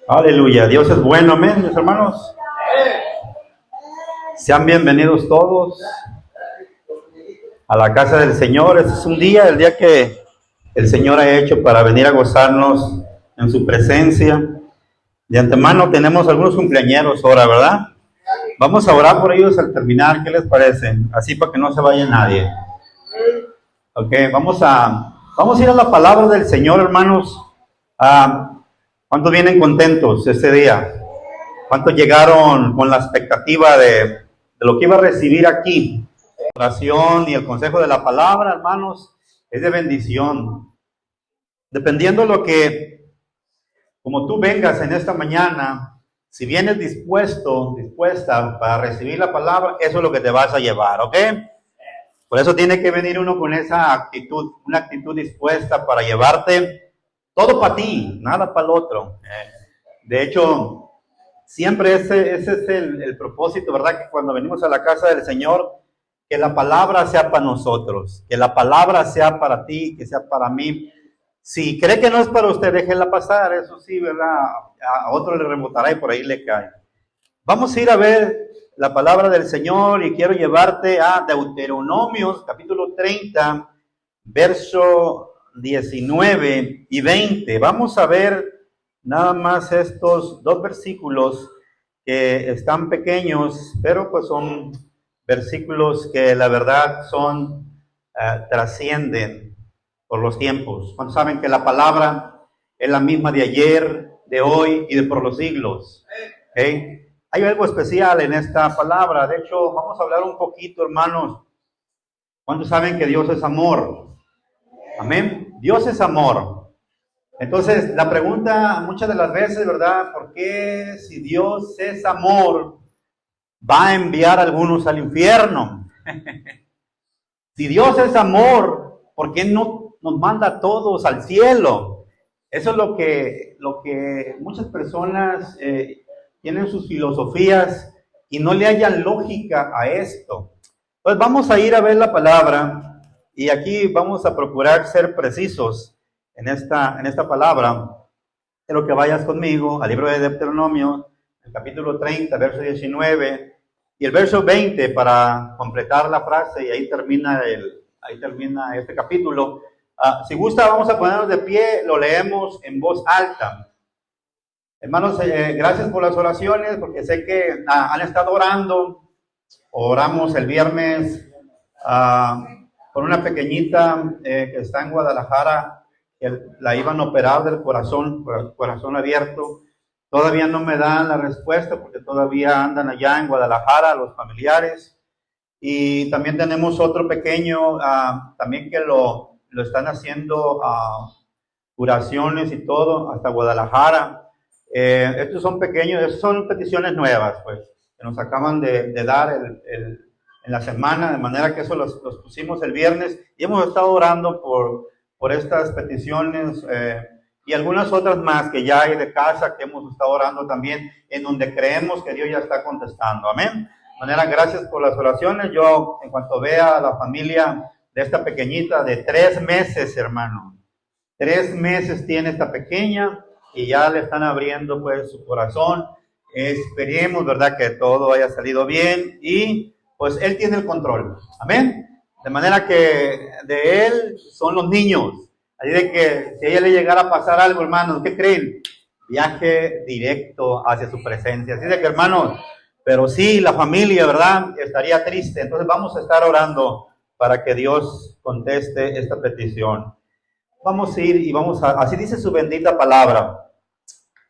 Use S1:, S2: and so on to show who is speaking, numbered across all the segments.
S1: Aleluya, Dios es bueno, amén, mis hermanos. Sean bienvenidos todos a la casa del Señor. Este es un día, el día que el Señor ha hecho para venir a gozarnos en su presencia. De antemano tenemos algunos cumpleañeros ahora, ¿verdad? Vamos a orar por ellos al terminar, ¿qué les parece? Así para que no se vaya nadie. Ok, vamos a ir a la palabra del Señor, hermanos. ¿Cuántos vienen contentos este día? ¿Cuántos llegaron con la expectativa de lo que iba a recibir aquí? La oración y el consejo de la palabra, hermanos, es de bendición. Dependiendo como tú vengas en esta mañana, si vienes dispuesta para recibir la palabra, eso es lo que te vas a llevar, ¿ok? Por eso tiene que venir uno con esa actitud, una actitud dispuesta para llevarte todo para ti, nada para el otro. De hecho, siempre ese es el propósito, ¿verdad? Que cuando venimos a la casa del Señor, que la palabra sea para nosotros, que la palabra sea para ti, que sea para mí. Si cree que no es para usted, déjela pasar, eso sí, ¿verdad? A otro le rebotará y por ahí le cae. Vamos a ir a ver la palabra del Señor y quiero llevarte a Deuteronomios, capítulo 30, verso 19 y 20. Vamos a ver nada más estos dos versículos que están pequeños, pero pues son versículos que la verdad trascienden por los tiempos. ¿Cuántos saben que la palabra es la misma de ayer, de hoy y de por los siglos? ¿Okay? Hay algo especial en esta palabra. De hecho, vamos a hablar un poquito, hermanos. ¿Cuántos saben que Dios es amor? Amén. Dios es amor. Entonces, la pregunta muchas de las veces, ¿verdad? ¿Por qué si Dios es amor, va a enviar a algunos al infierno? Si Dios es amor, ¿por qué no nos manda a todos al cielo? Eso es lo que muchas personas tienen sus filosofías y no le hallan lógica a esto. Entonces, vamos a ir a ver la palabra. Y aquí vamos a procurar ser precisos en esta palabra. Quiero que vayas conmigo al libro de Deuteronomio, el capítulo 30, verso 19 y el verso 20 para completar la frase y ahí termina este capítulo. Si gusta, vamos a ponernos de pie, lo leemos en voz alta. Hermanos, gracias por las oraciones, porque sé que han estado orando. Oramos el viernes por una pequeñita que está en Guadalajara, que la iban a operar del corazón abierto. Todavía no me dan la respuesta porque todavía andan allá en Guadalajara los familiares. Y también tenemos otro pequeño, también que lo están haciendo curaciones y todo hasta Guadalajara. Estos son pequeños, estas son peticiones nuevas, pues, que nos acaban de dar en la semana, de manera que eso los pusimos el viernes y hemos estado orando por estas peticiones y algunas otras más que ya hay de casa que hemos estado orando también, en donde creemos que Dios ya está contestando. Amén. De manera, gracias por las oraciones. Yo, en cuanto vea a la familia de esta pequeñita de 3 meses, hermano, 3 meses tiene esta pequeña y ya le están abriendo pues su corazón. Esperemos, ¿verdad?, que todo haya salido bien y pues Él tiene el control. Amén. De manera que de Él son los niños. Así de que si a ella le llegara a pasar algo, hermanos, ¿qué creen? Viaje directo hacia su presencia. Así de que, hermanos, pero sí, la familia, ¿verdad?, estaría triste. Entonces vamos a estar orando para que Dios conteste esta petición. Vamos a ir y así dice su bendita palabra.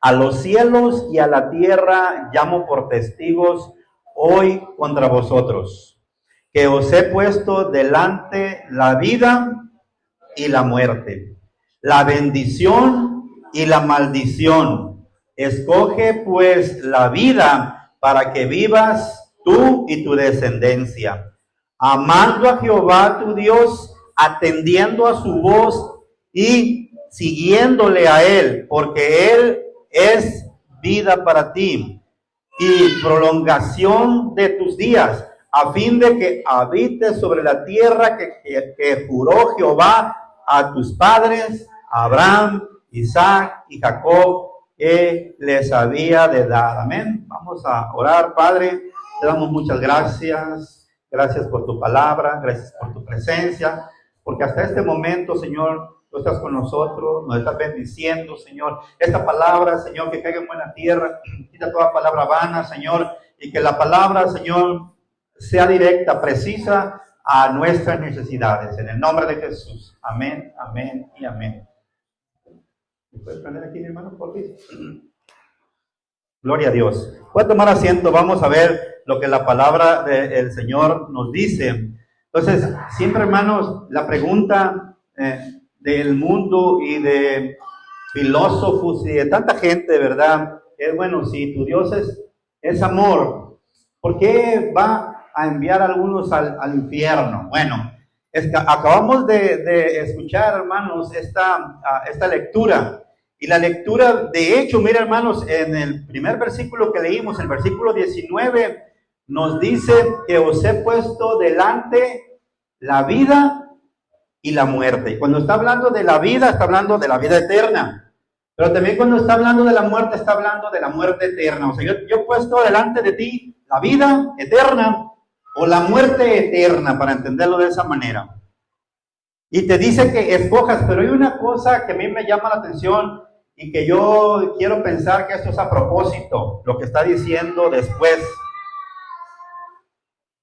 S1: A los cielos y a la tierra llamo por testigos hoy contra vosotros, que os he puesto delante la vida y la muerte, la bendición y la maldición. Escoge pues la vida para que vivas tú y tu descendencia, amando a Jehová tu Dios, atendiendo a su voz y siguiéndole a Él, porque Él es vida para ti y prolongación de tus días, a fin de que habites sobre la tierra que juró Jehová a tus padres, Abraham, Isaac y Jacob, que les había de dar. Amén. Vamos a orar, Padre. Te damos muchas gracias. Gracias por tu palabra, gracias por tu presencia, porque hasta este momento, Señor, tú estás con nosotros, nos estás bendiciendo, Señor. Esta palabra, Señor, que caiga en buena tierra, quita toda palabra vana, Señor, y que la palabra, Señor, sea directa, precisa a nuestras necesidades. En el nombre de Jesús. Amén, amén y amén. ¿Me puedes prender aquí, mi hermano, por favor? Gloria a Dios. Voy a tomar asiento, vamos a ver lo que la palabra del Señor nos dice. Entonces, siempre, hermanos, la pregunta del mundo y de filósofos y de tanta gente, ¿verdad? Es, bueno, si tu Dios es amor, ¿por qué va a enviar a algunos al infierno? Bueno, acabamos de escuchar, hermanos, esta lectura. Y la lectura, de hecho, mira, hermanos, en el primer versículo que leímos, el versículo 19, nos dice que os he puesto delante la vida y la muerte. Y cuando está hablando de la vida, está hablando de la vida eterna. Pero también cuando está hablando de la muerte, está hablando de la muerte eterna. O sea, yo he puesto delante de ti la vida eterna o la muerte eterna, para entenderlo de esa manera. Y te dice que escojas, pero hay una cosa que a mí me llama la atención y que yo quiero pensar que esto es a propósito, lo que está diciendo después.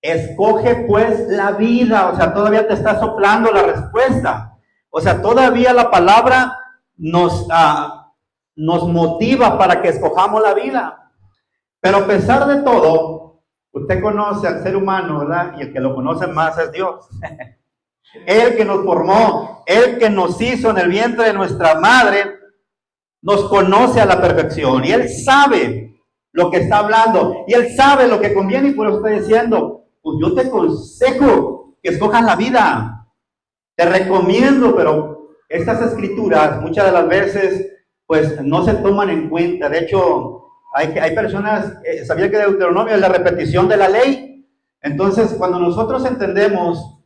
S1: Escoge pues la vida, o sea, todavía te está soplando la respuesta. O sea, todavía la palabra nos motiva para que escojamos la vida. Pero a pesar de todo, usted conoce al ser humano, ¿verdad? Y el que lo conoce más es Dios. Él que nos formó, Él que nos hizo en el vientre de nuestra madre, nos conoce a la perfección. Y Él sabe lo que está hablando. Y Él sabe lo que conviene. Y por eso estoy diciendo, pues yo te aconsejo que escojas la vida. Te recomiendo, pero estas escrituras muchas de las veces pues no se toman en cuenta. De hecho, hay personas, ¿sabía que Deuteronomio es la repetición de la ley? Entonces, cuando nosotros entendemos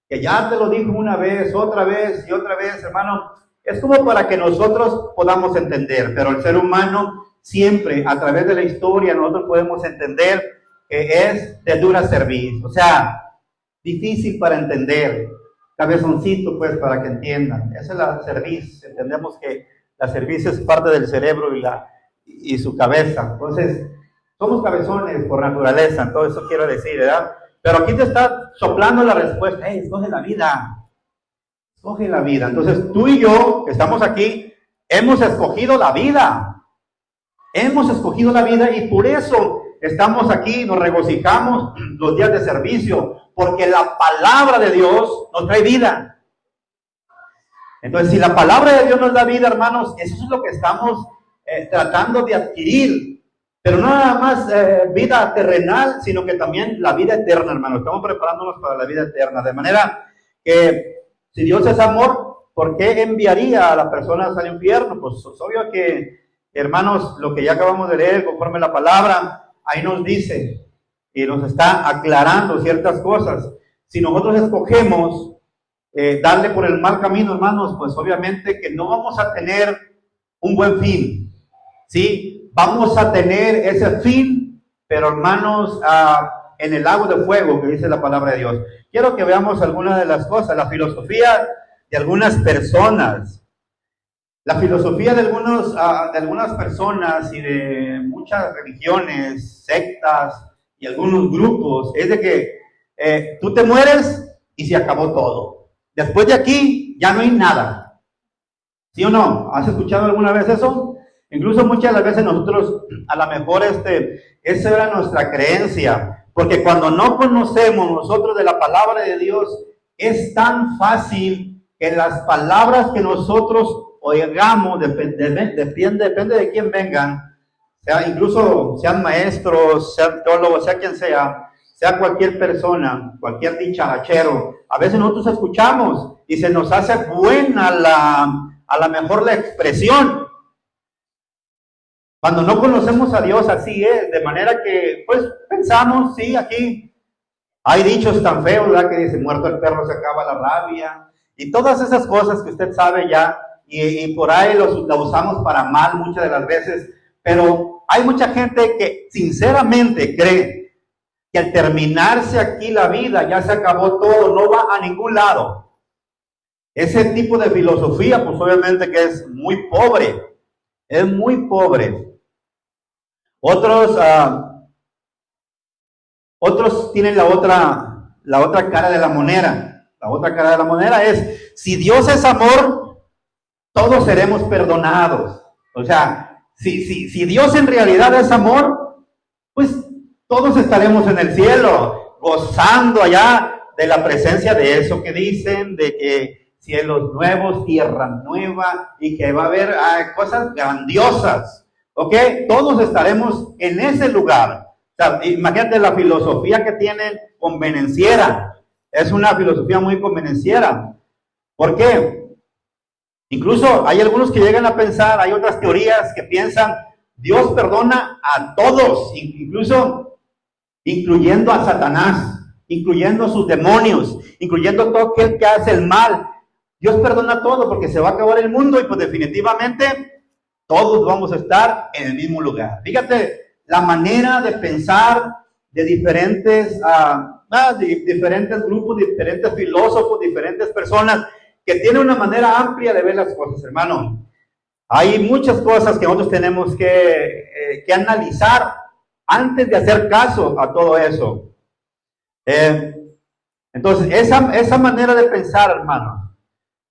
S1: que ya te lo dijo una vez, otra vez y otra vez, hermano, es como para que nosotros podamos entender, pero el ser humano siempre, a través de la historia, nosotros podemos entender que es de dura cerviz, o sea, difícil para entender, cabezoncito pues para que entiendan. Esa es la cerviz, entendemos que la cerviz es parte del cerebro y su cabeza, entonces somos cabezones por naturaleza, todo eso quiero decir, ¿verdad? Pero aquí te está soplando la respuesta. Hey, escoge la vida. Escoge la vida. Entonces tú y yo, que estamos aquí, hemos escogido la vida. Hemos escogido la vida y por eso estamos aquí, nos regocijamos los días de servicio, porque la palabra de Dios nos trae vida. Entonces, si la palabra de Dios nos da vida, hermanos, eso es lo que estamos tratando de adquirir. Pero no nada más vida terrenal, sino que también la vida eterna, hermano. Estamos preparándonos para la vida eterna. De manera que si Dios es amor, ¿por qué enviaría a las personas al infierno? Pues es obvio que, hermanos, lo que ya acabamos de leer conforme la palabra, ahí nos dice y nos está aclarando ciertas cosas. Si nosotros escogemos darle por el mal camino, hermanos, pues obviamente que no vamos a tener un buen fin, ¿sí? Vamos a tener ese fin, pero hermanos, en el lago de fuego que dice la palabra de Dios. Quiero que veamos algunas de las cosas, la filosofía de algunas personas. La filosofía de algunas personas y de muchas religiones, sectas y algunos grupos es de que tú te mueres y se acabó todo. Después de aquí ya no hay nada. ¿Sí o no? ¿Has escuchado alguna vez eso? Incluso muchas de las veces nosotros, a lo mejor esa era nuestra creencia, porque cuando no conocemos nosotros de la palabra de Dios, es tan fácil que las palabras que nosotros oigamos, depende de quién vengan, incluso sean maestros, sean teólogos, sea quien sea cualquier persona, cualquier dicharachero, a veces nosotros escuchamos y se nos hace buena a la mejor la expresión. Cuando no conocemos a Dios, así es, de manera que, pues, pensamos, sí, aquí hay dichos tan feos, ¿verdad? Que dice, muerto el perro se acaba la rabia, y todas esas cosas que usted sabe ya, y por ahí la usamos para mal muchas de las veces, pero hay mucha gente que sinceramente cree que al terminarse aquí la vida ya se acabó todo, no va a ningún lado. Ese tipo de filosofía, pues obviamente que es muy pobre, es muy pobre. Otros tienen la otra cara de la moneda. La otra cara de la moneda es, si Dios es amor, todos seremos perdonados. O sea, si Dios en realidad es amor, pues todos estaremos en el cielo, gozando allá de la presencia de eso que dicen, de que cielos nuevos, tierra nueva, y que va a haber cosas grandiosas, ¿ok? Todos estaremos en ese lugar. O sea, imagínate la filosofía que tienen convenenciera. Es una filosofía muy convenenciera. ¿Por qué? Incluso hay algunos que llegan a pensar, hay otras teorías que piensan, Dios perdona a todos, incluso incluyendo a Satanás, incluyendo a sus demonios, incluyendo a todo aquel que hace el mal. Dios perdona todo porque se va a acabar el mundo y pues definitivamente todos vamos a estar en el mismo lugar. Fíjate la manera de pensar de diferentes grupos, diferentes filósofos, diferentes personas que tienen una manera amplia de ver las cosas, hermano. Hay muchas cosas que nosotros tenemos que analizar antes de hacer caso a todo eso. Entonces, esa manera de pensar, hermano,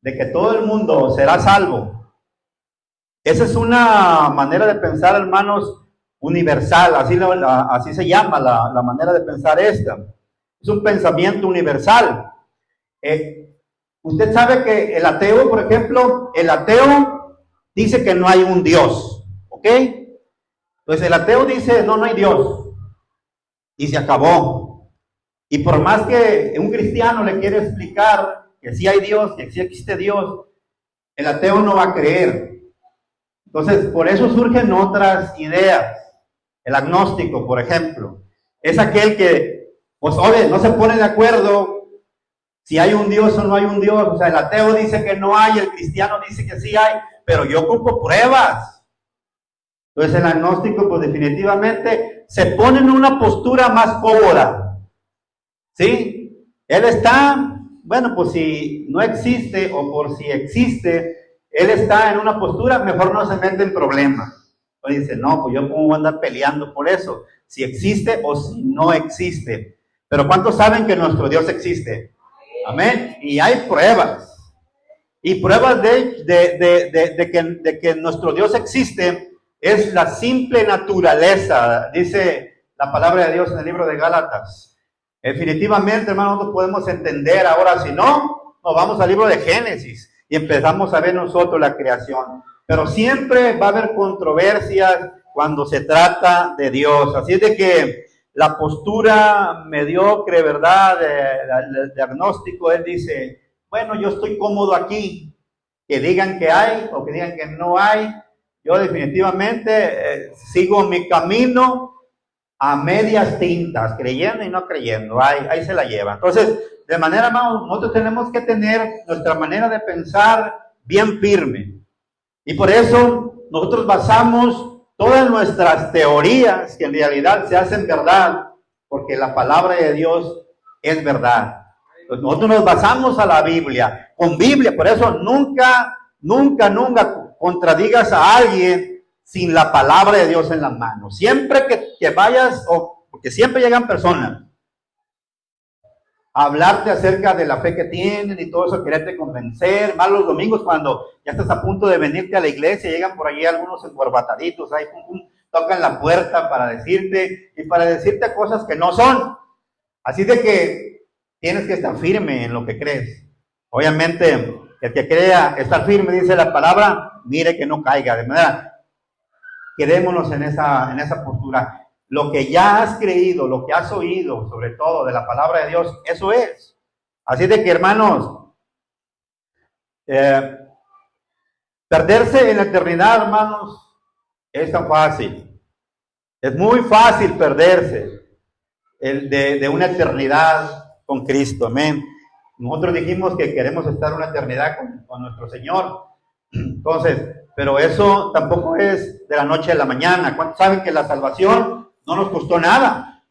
S1: de que todo el mundo será salvo, esa es una manera de pensar, hermanos, universal, así se llama la manera de pensar esta. Es un pensamiento universal. Usted sabe que el ateo, por ejemplo, el ateo dice que no hay un Dios, ¿ok? Entonces el ateo dice, no hay Dios, y se acabó. Y por más que un cristiano le quiere explicar que sí hay Dios, que sí existe Dios, el ateo no va a creer. Entonces, por eso surgen otras ideas. El agnóstico, por ejemplo, es aquel que, pues, oye, no se pone de acuerdo si hay un Dios o no hay un Dios. O sea, el ateo dice que no hay, el cristiano dice que sí hay, pero yo ocupo pruebas. Entonces, el agnóstico, pues, definitivamente se pone en una postura más cómoda. ¿Sí? Él está, bueno, pues si no existe o por si existe, él está en una postura, mejor no se mete en problemas. O dice, no, pues yo cómo voy a andar peleando por eso, si existe o si no existe. Pero ¿cuántos saben que nuestro Dios existe? Amén. Y hay pruebas. Y pruebas de que nuestro Dios existe es la simple naturaleza, dice la palabra de Dios en el libro de Gálatas. Definitivamente, hermanos, nosotros podemos entender ahora, si no, nos vamos al libro de Génesis y empezamos a ver nosotros la creación. Pero siempre va a haber controversias cuando se trata de Dios. Así es de que la postura mediocre, ¿verdad?, de agnóstico, él dice, bueno, yo estoy cómodo aquí, que digan que hay o que digan que no hay. Yo definitivamente sigo mi camino a medias tintas, creyendo y no creyendo, ahí se la lleva. Entonces, de manera más, nosotros tenemos que tener nuestra manera de pensar bien firme. Y por eso nosotros basamos todas nuestras teorías, que en realidad se hacen verdad, porque la palabra de Dios es verdad. Entonces, nosotros nos basamos a la Biblia, con Biblia, por eso nunca contradigas a alguien sin la palabra de Dios en la mano. Siempre que vayas, porque siempre llegan personas a hablarte acerca de la fe que tienen y todo eso, quererte convencer, más los domingos cuando ya estás a punto de venirte a la iglesia, llegan por allí algunos encorbataditos, ahí tocan la puerta para decirte cosas que no son. Así de que tienes que estar firme en lo que crees. Obviamente, el que crea estar firme, dice la palabra, mire que no caiga. De manera, quedémonos en esa postura. Lo que ya has creído, lo que has oído, sobre todo de la palabra de Dios, eso es. Así de que, hermanos, perderse en la eternidad, hermanos, es tan fácil. Es muy fácil perderse de una eternidad con Cristo. Amén. Nosotros dijimos que queremos estar una eternidad con nuestro Señor. Entonces, pero eso tampoco es de la noche a la mañana. ¿Cuántos saben que la salvación no nos costó nada?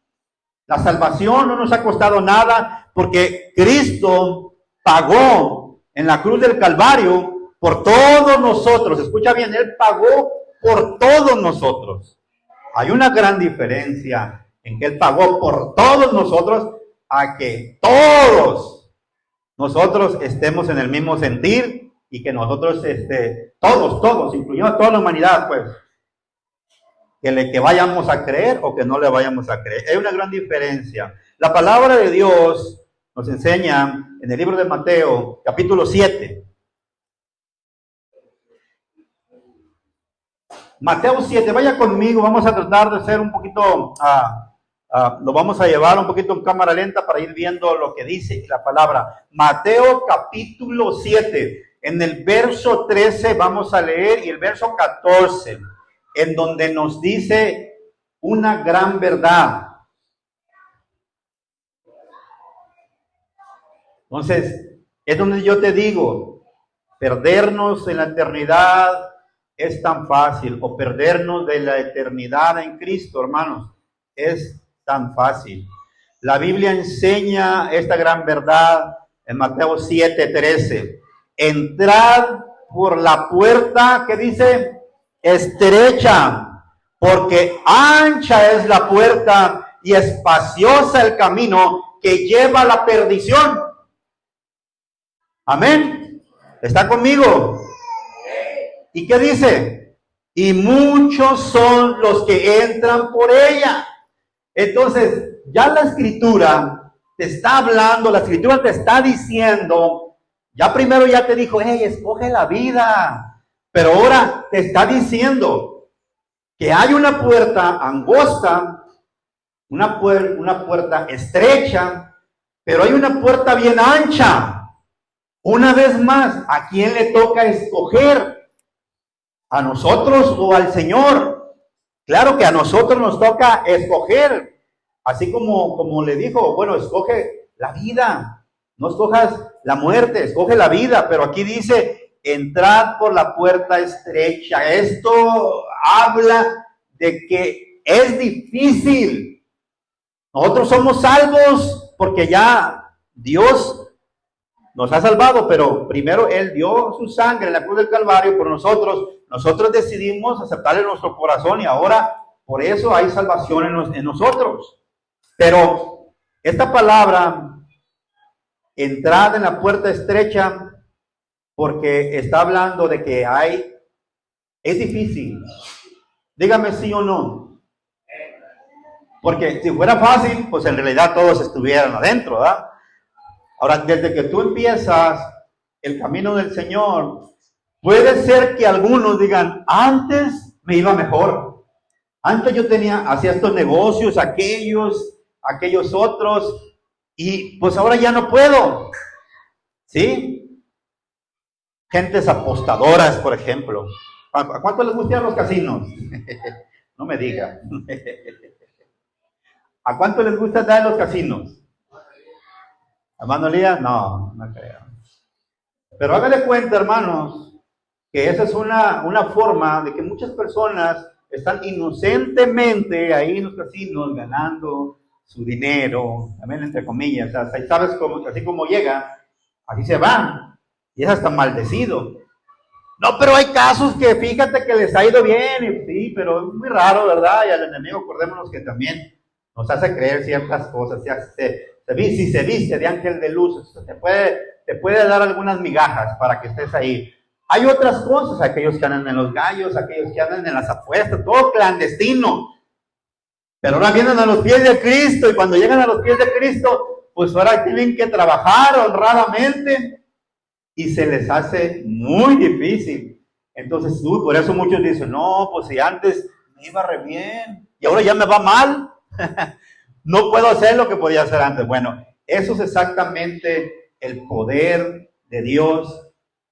S1: La salvación no nos ha costado nada porque Cristo pagó en la cruz del Calvario por todos nosotros. Escucha bien, Él pagó por todos nosotros. Hay una gran diferencia en que Él pagó por todos nosotros a que todos nosotros estemos en el mismo sentir y que nosotros, todos, incluyendo a toda la humanidad, pues, que vayamos a creer o que no le vayamos a creer. Hay una gran diferencia. La palabra de Dios nos enseña en el libro de Mateo, capítulo 7. Mateo 7, vaya conmigo, vamos a tratar de ser un poquito, lo vamos a llevar un poquito en cámara lenta para ir viendo lo que dice la palabra. Mateo capítulo 7, en el verso 13 vamos a leer y el verso 14, en donde nos dice una gran verdad. Entonces, es donde yo te digo, perdernos en la eternidad es tan fácil, o perdernos de la eternidad en Cristo, hermanos, es tan fácil. La Biblia enseña esta gran verdad en Mateo 7:13. Entrad por la puerta, que dice, estrecha, porque ancha es la puerta y espaciosa el camino que lleva a la perdición. Amén. ¿Está conmigo? ¿Y qué dice? Y muchos son los que entran por ella. Entonces, ya la Escritura te está hablando, la Escritura te está diciendo, ya primero ya te dijo, hey, escoge la vida. Pero ahora te está diciendo que hay una puerta angosta, una puerta estrecha, pero hay una puerta bien ancha. Una vez más, ¿a quién le toca escoger? ¿A nosotros o al Señor? Claro que a nosotros nos toca escoger. Así como le dijo, bueno, escoge la vida. No escojas la muerte, escoge la vida. Pero aquí dice, entrad por la puerta estrecha. Esto habla de que es difícil. Nosotros somos salvos porque ya Dios nos ha salvado, pero primero Él dio su sangre en la cruz del Calvario por nosotros. Nosotros decidimos aceptarle en nuestro corazón y ahora por eso hay salvación en nosotros. Pero esta palabra, entrada en la puerta estrecha, porque está hablando de que es difícil. Dígame sí o no. Porque si fuera fácil, pues en realidad todos estuvieran adentro, ¿verdad? Ahora, desde que tú empiezas el camino del Señor, puede ser que algunos digan, antes me iba mejor. Antes yo hacía estos negocios, aquellos otros, y pues ahora ya no puedo. ¿Sí? Gentes apostadoras, por ejemplo. ¿A cuánto les gustan los casinos? No me diga. ¿A cuánto les gusta estar en los casinos? ¿Hermano Elías? No creo. Pero hágale cuenta, hermanos, que esa es una forma de que muchas personas están inocentemente ahí en los casinos ganando su dinero, también entre comillas. O sea, ¿sabes cómo? Así como llega, así se van. Y es hasta maldecido. No, pero hay casos que fíjate que les ha ido bien, y sí, pero es muy raro, ¿verdad? Y al enemigo, acordémonos que también nos hace creer ciertas cosas. Si se viste de ángel de luz, te puede dar algunas migajas para que estés ahí. Hay otras cosas, aquellos que andan en los gallos, aquellos que andan en las apuestas, todo clandestino. Pero ahora vienen a los pies de Cristo, y cuando llegan a los pies de Cristo, pues ahora tienen que trabajar honradamente, y se les hace muy difícil. Entonces, por eso muchos dicen, no, pues si antes me iba re bien, y ahora ya me va mal. No puedo hacer lo que podía hacer antes. Bueno, eso es exactamente el poder de Dios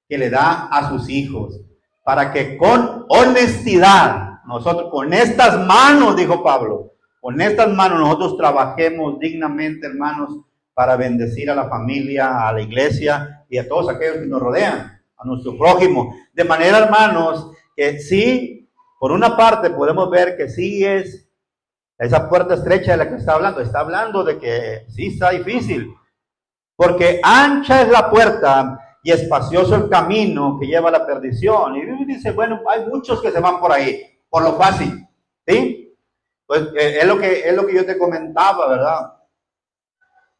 S1: que le da a sus hijos, para que con honestidad, nosotros con estas manos, dijo Pablo, con estas manos nosotros trabajemos dignamente, hermanos, para bendecir a la familia, a la iglesia y a todos aquellos que nos rodean. a nuestro prójimo. De manera, hermanos, que sí, por una parte podemos ver que sí es esa puerta estrecha de la que está hablando de que sí está difícil, porque ancha es la puerta y espacioso el camino que lleva a la perdición. Y dice, bueno, hay muchos que se van por ahí, por lo fácil, ¿sí? Pues es lo que yo te comentaba, ¿verdad?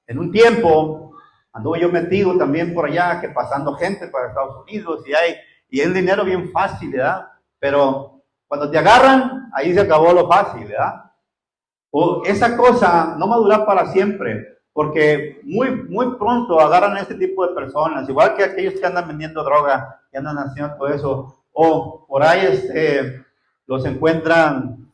S1: En un tiempo anduve yo metido también por allá, que pasando gente para Estados Unidos, y es dinero bien fácil, ¿verdad? Pero cuando te agarran, ahí se acabó lo fácil, ¿verdad? O esa cosa no va a durar para siempre, porque muy pronto agarran a este tipo de personas, igual que aquellos que andan vendiendo droga, que andan haciendo todo eso, o por ahí los encuentran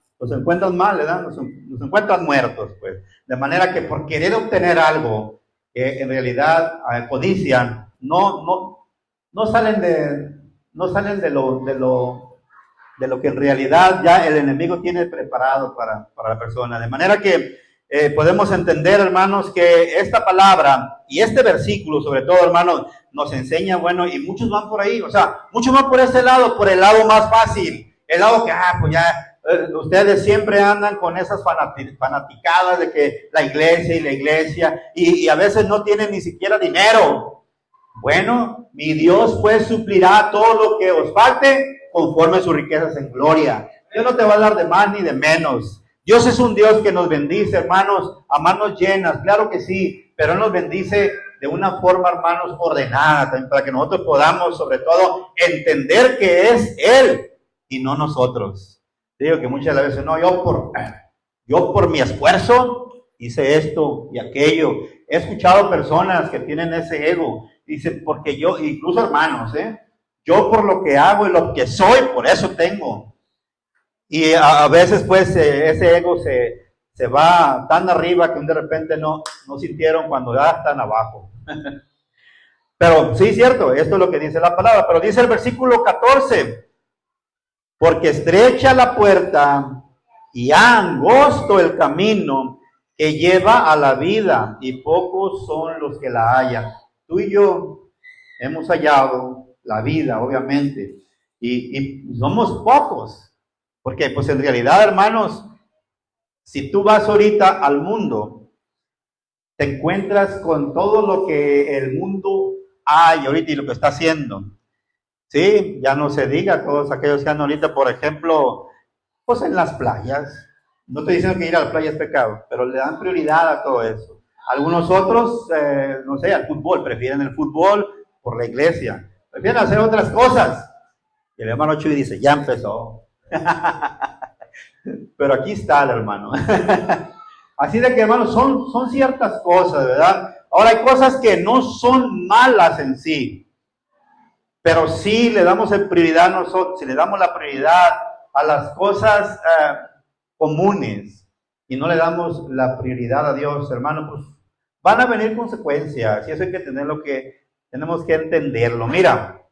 S1: mal, ¿verdad? Los encuentran muertos, pues. De manera que por querer obtener algo que en realidad codician, no salen de lo que en realidad ya el enemigo tiene preparado para la persona. De manera que podemos entender, hermanos, que esta palabra y este versículo, sobre todo, hermanos, nos enseña, bueno, y muchos van por ahí, o sea, muchos van por ese lado, por el lado más fácil, el lado que, pues ya, ustedes siempre andan con esas fanaticadas de que la iglesia, y a veces no tienen ni siquiera dinero. Bueno, mi Dios pues suplirá todo lo que os falte conforme a sus riquezas en gloria. Dios no te va a dar de más ni de menos. Dios es un Dios que nos bendice, hermanos, a manos llenas, claro que sí, pero Él nos bendice de una forma, hermanos, ordenada, también para que nosotros podamos, sobre todo, entender que es Él y no nosotros. Digo que muchas veces, no, yo por mi esfuerzo hice esto y aquello. He escuchado personas que tienen ese ego, dicen, porque yo, incluso hermanos, yo por lo que hago y lo que soy, por eso tengo. Y a veces pues ese ego se va tan arriba que de repente no sintieron cuando ya están abajo. Pero sí, cierto, esto es lo que dice la palabra. Pero dice el versículo 14, porque estrecha la puerta y angosto el camino que lleva a la vida, y pocos son los que la hallan. Tú y yo hemos hallado la vida, obviamente, y somos pocos, porque pues en realidad, hermanos, si tú vas ahorita al mundo, te encuentras con todo lo que el mundo hay ahorita y lo que está haciendo. Sí, ya no se diga, todos aquellos que andan ahorita, por ejemplo, pues en las playas. No estoy diciendo que ir a la playa es pecado, pero le dan prioridad a todo eso. Algunos otros, no sé, al fútbol, prefieren el fútbol por la iglesia, prefieren hacer otras cosas. Y el hermano Chuy dice, ya empezó. Pero aquí está el hermano. Así de que, hermanos, son ciertas cosas, ¿verdad? Ahora hay cosas que no son malas en sí, pero sí le damos prioridad a nosotros, si le damos la prioridad a las cosas comunes y no le damos la prioridad a Dios, hermano, pues van a venir consecuencias, y eso hay que tenemos que entenderlo. Mira,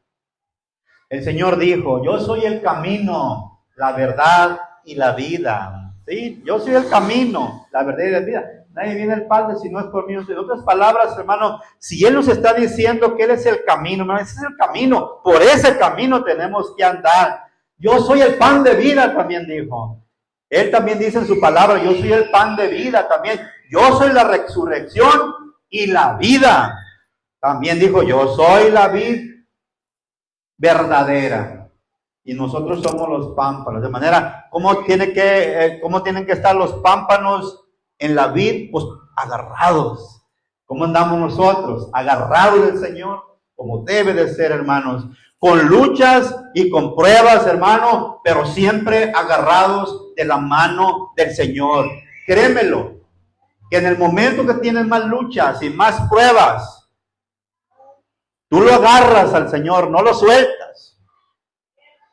S1: el Señor dijo, yo soy el camino, la verdad y la vida. Sí, yo soy el camino, la verdad y la vida. Nadie viene al Padre si no es por mí. En otras palabras, hermano, si Él nos está diciendo que Él es el camino, hermano, ese es el camino. Por ese camino tenemos que andar. Yo soy el pan de vida, también dijo. Él también dice en su palabra, yo soy el pan de vida también. Yo soy la resurrección y la vida. También dijo, yo soy la vid verdadera. Y nosotros somos los pámpanos. De manera, ¿cómo tienen que estar los pámpanos en la vid? Pues agarrados. ¿Cómo andamos nosotros? Agarrados del Señor, como debe de ser, hermanos. Con luchas y con pruebas, hermano, pero siempre agarrados de la mano del Señor. Créemelo, que en el momento que tienes más luchas y más pruebas, tú lo agarras al Señor, no lo sueltas.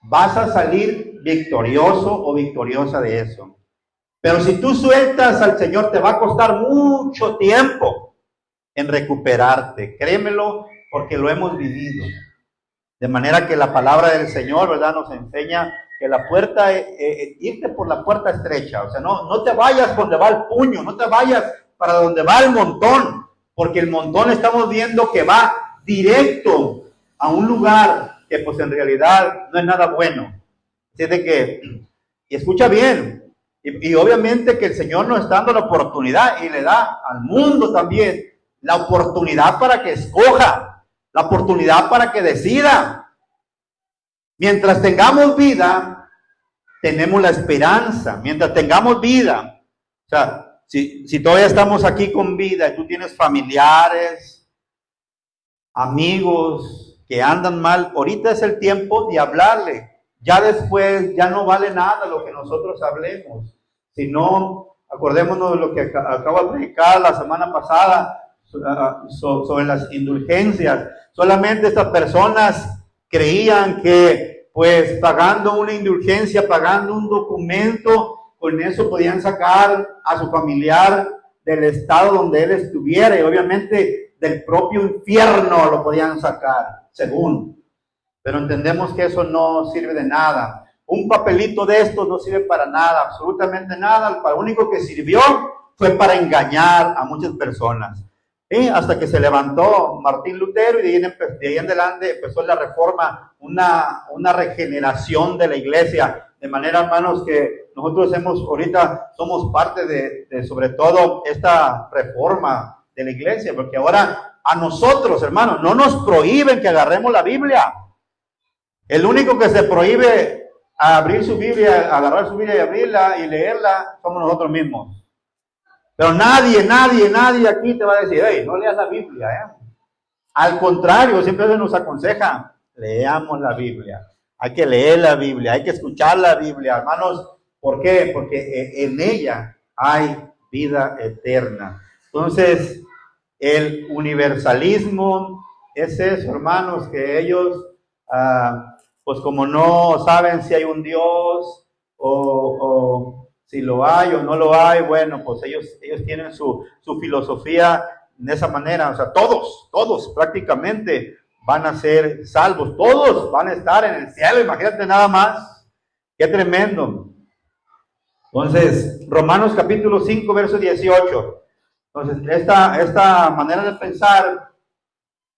S1: Vas a salir victorioso o victoriosa de eso. Pero si tú sueltas al Señor, te va a costar mucho tiempo en recuperarte. Créemelo, porque lo hemos vivido. De manera que la palabra del Señor, ¿verdad?, nos enseña que la puerta, irte por la puerta estrecha. O sea, no te vayas donde va el puño, no te vayas para donde va el montón, porque el montón estamos viendo que va directo a un lugar que pues en realidad no es nada bueno. Así de que, y escucha bien, y obviamente que el Señor nos está dando la oportunidad y le da al mundo también la oportunidad para que escoja, la oportunidad para que decida. Mientras tengamos vida, tenemos la esperanza. Mientras tengamos vida, o sea, si todavía estamos aquí con vida y tú tienes familiares, amigos que andan mal, ahorita es el tiempo de hablarle. Ya después, ya no vale nada lo que nosotros hablemos. Si no, acordémonos de lo que acabo de predicar la semana pasada sobre las indulgencias. Solamente estas personas creían que, pues, pagando una indulgencia, pagando un documento, con eso podían sacar a su familiar del estado donde él estuviera, y obviamente del propio infierno lo podían sacar, según. Pero entendemos que eso no sirve de nada. Un papelito de estos no sirve para nada, absolutamente nada. Lo único que sirvió fue para engañar a muchas personas. Hasta que se levantó Martín Lutero, y de ahí en adelante empezó la reforma, una regeneración de la iglesia. De manera, hermanos, que nosotros ahorita somos parte de sobre todo esta reforma de la iglesia, porque ahora a nosotros, hermanos, no nos prohíben que agarremos la Biblia. El único que se prohíbe a abrir su Biblia, agarrar su Biblia y abrirla y leerla, somos nosotros mismos. Pero nadie aquí te va a decir, hey, no leas la Biblia, Al contrario, siempre se nos aconseja, leamos la Biblia. Hay que leer la Biblia, hay que escuchar la Biblia, hermanos. ¿Por qué? Porque en ella hay vida eterna. Entonces, el universalismo es eso, hermanos, que ellos... pues como no saben si hay un Dios o si lo hay o no lo hay, bueno, pues ellos tienen su filosofía de esa manera. O sea, todos prácticamente van a ser salvos, todos van a estar en el cielo. Imagínate nada más, qué tremendo. Entonces, Romanos capítulo 5, verso 18. Entonces, esta manera de pensar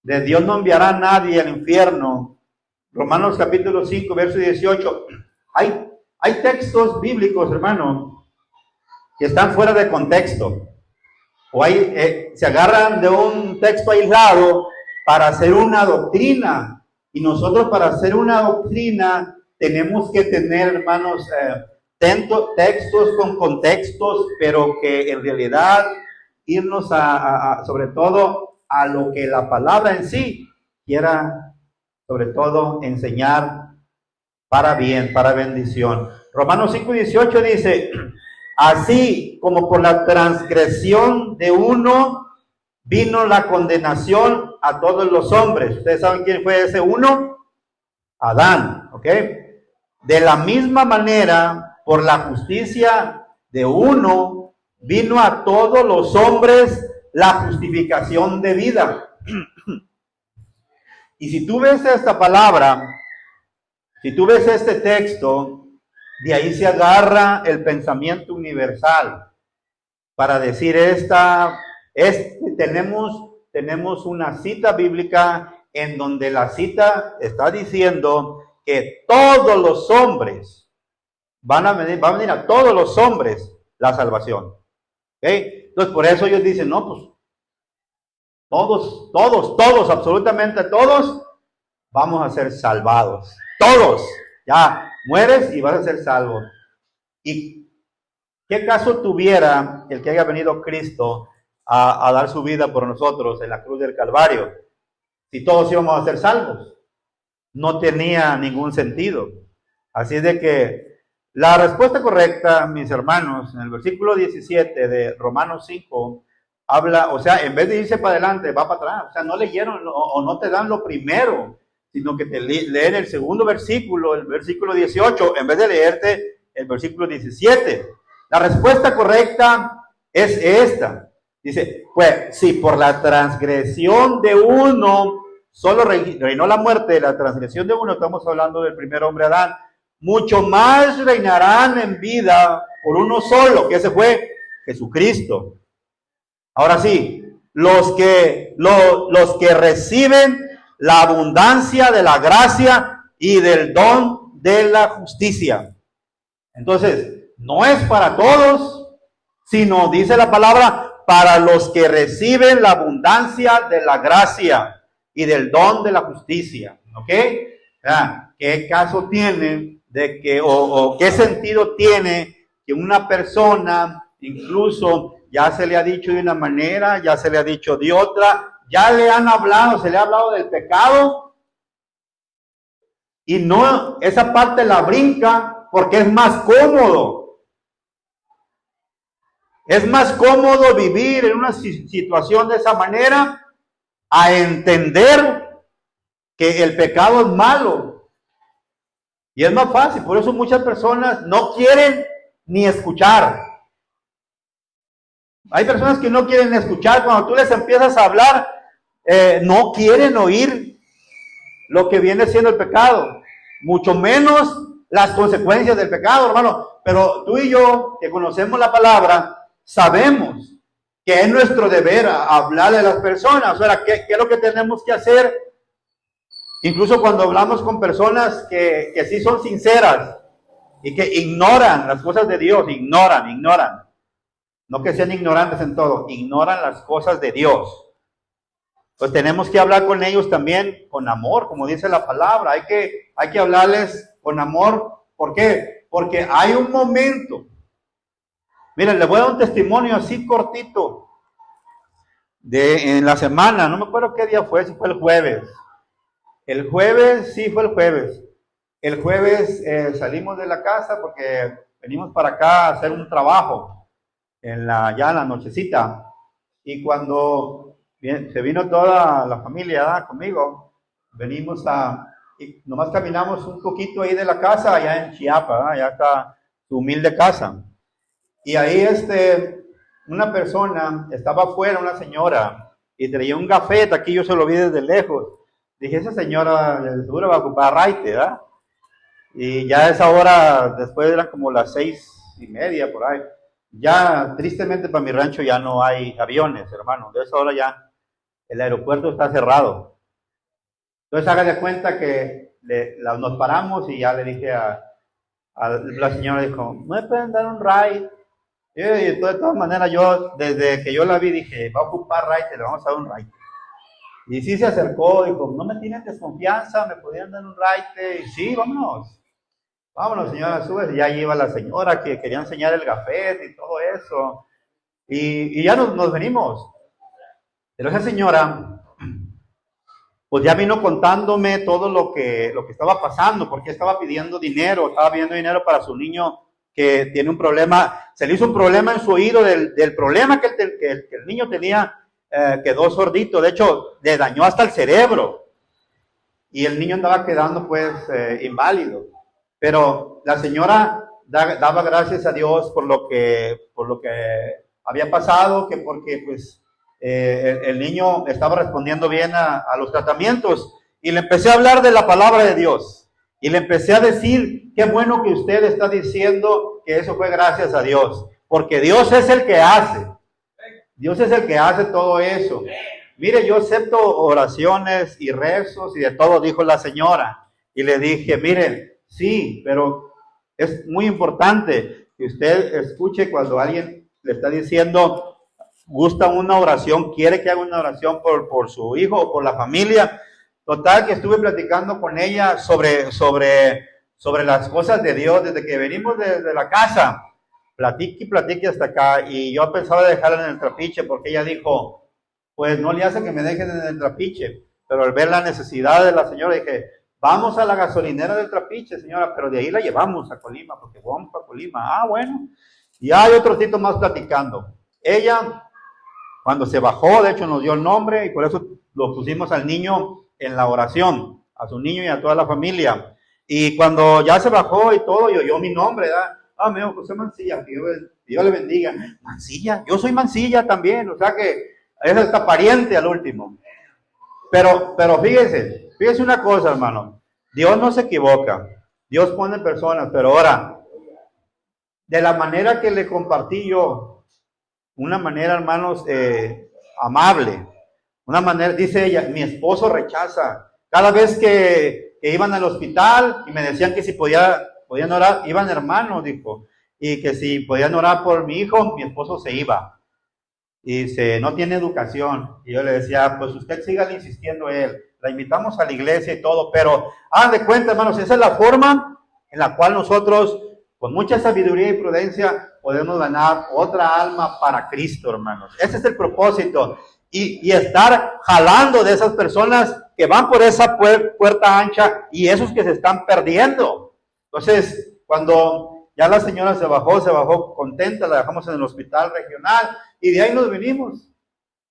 S1: de Dios no enviará a nadie al infierno. Romanos capítulo 5, verso 18. Hay textos bíblicos, hermano, que están fuera de contexto. O se agarran de un texto aislado para hacer una doctrina. Y nosotros, para hacer una doctrina, tenemos que tener, hermanos, textos con contextos, pero que en realidad irnos sobre todo a lo que la palabra en sí quiera, sobre todo, enseñar para bien, para bendición. Romanos 5:18 dice, así como por la transgresión de uno vino la condenación a todos los hombres. ¿Ustedes saben quién fue ese uno? Adán, ¿ok? De la misma manera, por la justicia de uno vino a todos los hombres la justificación de vida. Y si tú ves esta palabra, si tú ves este texto, de ahí se agarra el pensamiento universal para decir tenemos una cita bíblica en donde la cita está diciendo que todos los hombres va a venir a todos los hombres la salvación. ¿Okay? Entonces, por eso ellos dicen, no, pues todos, absolutamente todos, vamos a ser salvados. Todos, ya, mueres y vas a ser salvo. ¿Y qué caso tuviera el que haya venido Cristo a dar su vida por nosotros en la cruz del Calvario? Si todos íbamos a ser salvos, no tenía ningún sentido. Así de que la respuesta correcta, mis hermanos, en el versículo 17 de Romanos 5, habla, o sea, en vez de irse para adelante, va para atrás. O sea, no leyeron o no te dan lo primero, sino que te leen el segundo versículo, el versículo 18, en vez de leerte el versículo 17. La respuesta correcta es esta. Dice, pues, si por la transgresión de uno solo reinó la muerte, la transgresión de uno, estamos hablando del primer hombre Adán, mucho más reinarán en vida por uno solo, que ese fue Jesucristo. Ahora sí, los que reciben la abundancia de la gracia y del don de la justicia. Entonces, no es para todos, sino, dice la palabra, para los que reciben la abundancia de la gracia y del don de la justicia. ¿Ok? ¿Qué caso tiene de que, o qué sentido tiene que una persona, incluso ya se le ha dicho de una manera, ya se le ha dicho de otra, ya le han hablado, se le ha hablado del pecado, y no, esa parte la brinca porque es más cómodo? Es más cómodo vivir en una situación de esa manera a entender que el pecado es malo. Y es más fácil, por eso muchas personas no quieren ni escuchar. Hay personas que no quieren escuchar, cuando tú les empiezas a hablar, no quieren oír lo que viene siendo el pecado, mucho menos las consecuencias del pecado, hermano. Pero tú y yo, que conocemos la palabra, sabemos que es nuestro deber hablarle a las personas. O sea, ¿qué es lo que tenemos que hacer? Incluso cuando hablamos con personas que sí son sinceras y que ignoran las cosas de Dios, ignoran. No que sean ignorantes en todo, ignoran las cosas de Dios. Pues tenemos que hablar con ellos también con amor, como dice la palabra. Hay que hablarles con amor. ¿Por qué? Porque hay un momento. Miren, les voy a dar un testimonio así cortito en la semana. No me acuerdo qué día fue, si fue el jueves. El jueves, sí fue el jueves. El jueves salimos de la casa porque venimos para acá a hacer un trabajo ya en la nochecita. Y cuando se vino toda la familia conmigo, venimos y nomás caminamos un poquito ahí de la casa, allá en Chiapa, allá está su humilde casa. Y ahí una persona estaba afuera, una señora, y traía un gafete, aquí yo se lo vi desde lejos. Dije, esa señora seguro va a ocupar raite, ¿verdad? Y ya a esa hora, después eran como las 6:30 por ahí. Ya, tristemente para mi rancho ya no hay aviones, hermano. De esa hora ya el aeropuerto está cerrado. Entonces haga de cuenta que nos paramos y ya le dije a la señora, dijo, ¿no me pueden dar un ride? Y de todas maneras yo, desde que yo la vi, dije, va a ocupar ride, le vamos a dar un ride. Y sí se acercó, dijo, no me tienen desconfianza, me podrían dar un ride. Y sí, vámonos señora, sube. Y ya iba la señora que quería enseñar el gafete y todo eso. Y ya nos venimos. Pero esa señora, pues ya vino contándome todo lo que estaba pasando, porque estaba pidiendo dinero para su niño que tiene un problema. Se le hizo un problema en su oído del problema que el niño tenía. Quedó sordito, de hecho le dañó hasta el cerebro y el niño andaba quedando pues inválido, pero la señora daba gracias a Dios por lo que había pasado, que porque pues el niño estaba respondiendo bien a los tratamientos, y le empecé a hablar de la palabra de Dios y le empecé a decir, qué bueno que usted está diciendo que eso fue gracias a Dios, porque Dios es el que hace. Dios es el que hace todo eso. Mire, yo acepto oraciones y rezos y de todo, dijo la señora. Y le dije, miren, sí, pero es muy importante que usted escuche cuando alguien le está diciendo, gusta una oración, quiere que haga una oración por su hijo o por la familia. Total, que estuve platicando con ella sobre las cosas de Dios desde que venimos desde la casa. Platique hasta acá, y yo pensaba dejarla en el trapiche porque ella dijo, pues no le hace que me dejen en el trapiche, pero al ver la necesidad de la señora dije, vamos a la gasolinera del trapiche, señora, pero de ahí la llevamos a Colima, porque vamos a Colima. Bueno, y hay otro tito más platicando. Ella, cuando se bajó, de hecho nos dio el nombre y por eso lo pusimos al niño en la oración, a su niño y a toda la familia. Y cuando ya se bajó y todo, y oyó mi nombre, ¿verdad? Me dijo José Mancilla, que Dios le bendiga. Mancilla, yo soy Mancilla también, o sea que es hasta pariente al último. Pero fíjese una cosa, hermano, Dios no se equivoca, Dios pone personas, pero ahora, de la manera que le compartí yo, una manera, hermanos, amable, Una manera, dice ella, mi esposo rechaza. Cada vez que iban al hospital y me decían que si podían orar, iban hermanos, dijo, y que si podían orar por mi hijo, mi esposo se iba. Y dice, no tiene educación. Y yo le decía, pues usted siga insistiendo él. La invitamos a la iglesia y todo, pero hagan de cuenta, hermanos, esa es la forma en la cual nosotros, con mucha sabiduría y prudencia, podemos ganar otra alma para Cristo, hermanos. Ese es el propósito. Y estar jalando de esas personas que van por esa puerta ancha y esos que se están perdiendo. Entonces, cuando ya la señora se bajó contenta, la dejamos en el hospital regional y de ahí nos venimos.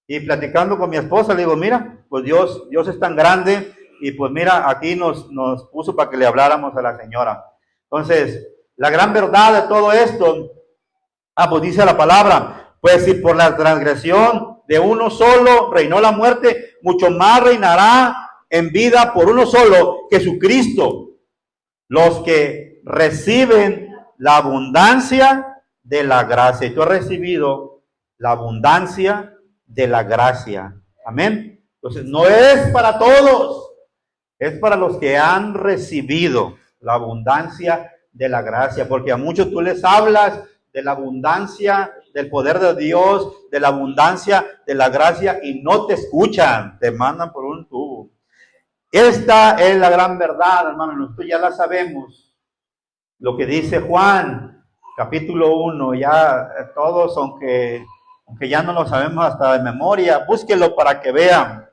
S1: Y platicando con mi esposa, le digo, mira, pues Dios es tan grande y pues mira, aquí nos puso para que le habláramos a la señora. Entonces, la gran verdad de todo esto, pues dice la palabra, pues si por la transgresión de uno solo reinó la muerte, mucho más reinará en vida por uno solo, Jesucristo, los que reciben la abundancia de la gracia. Y tú has recibido la abundancia de la gracia. Amén. Entonces, no es para todos, es para los que han recibido la abundancia de la gracia, porque a muchos tú les hablas de la abundancia del poder de Dios, de la abundancia de la gracia, y no te escuchan, te mandan por un tubo. Esta es la gran verdad, hermano, nosotros ya la sabemos. Lo que dice Juan, capítulo 1, ya todos, aunque ya no lo sabemos hasta de memoria, búsquenlo para que vean.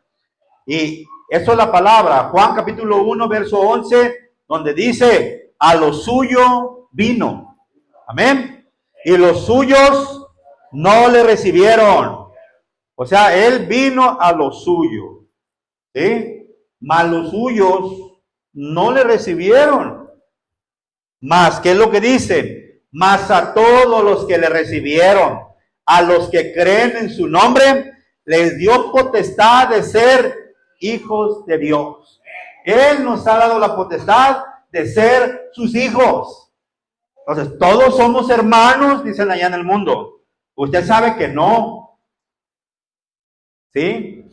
S1: Y eso es la palabra, Juan capítulo 1, verso 11, donde dice, a lo suyo vino. Amén. Y los suyos no le recibieron. O sea, él vino a lo suyo. ¿Sí? Mas los suyos no le recibieron. Mas, ¿qué es lo que dice? Mas a todos los que le recibieron, a los que creen en su nombre, les dio potestad de ser hijos de Dios. Él nos ha dado la potestad de ser sus hijos. Entonces, todos somos hermanos, dicen allá en el mundo. Usted sabe que no. ¿Sí?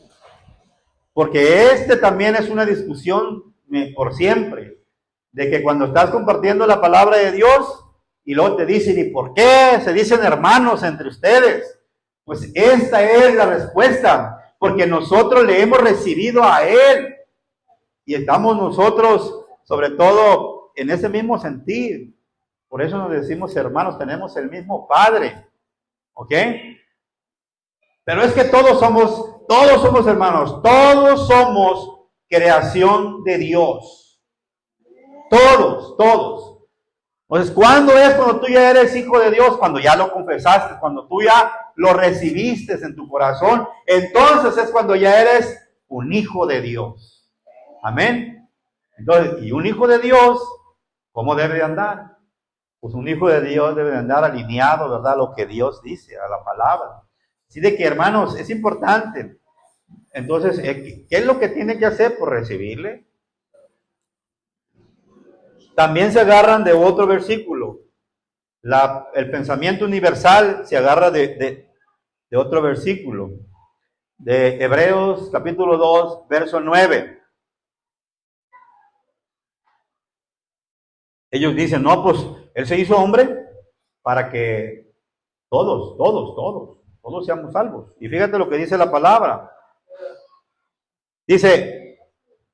S1: Porque también es una discusión por siempre. De que cuando estás compartiendo la palabra de Dios, y luego te dicen, ¿y por qué se dicen hermanos entre ustedes? Pues esta es la respuesta. Porque nosotros le hemos recibido a Él. Y estamos nosotros, sobre todo, en ese mismo sentir. Por eso nos decimos hermanos, tenemos el mismo Padre. ¿Ok? Pero es que todos somos hermanos, todos somos creación de Dios. Todos. Entonces, ¿cuándo es cuando tú ya eres hijo de Dios? Cuando ya lo confesaste, cuando tú ya lo recibiste en tu corazón. Entonces es cuando ya eres un hijo de Dios. Amén. Entonces, y un hijo de Dios, ¿cómo debe de andar? Pues un hijo de Dios debe de andar alineado, ¿verdad? A lo que Dios dice, a la palabra. Así de que, hermanos, es importante. Entonces, ¿qué es lo que tiene que hacer? Por recibirle. También se agarran de otro versículo. El pensamiento universal se agarra de otro versículo. De Hebreos capítulo 2, verso 9. Ellos dicen, no, pues Él se hizo hombre para que todos seamos salvos. Y fíjate lo que dice la palabra. Dice,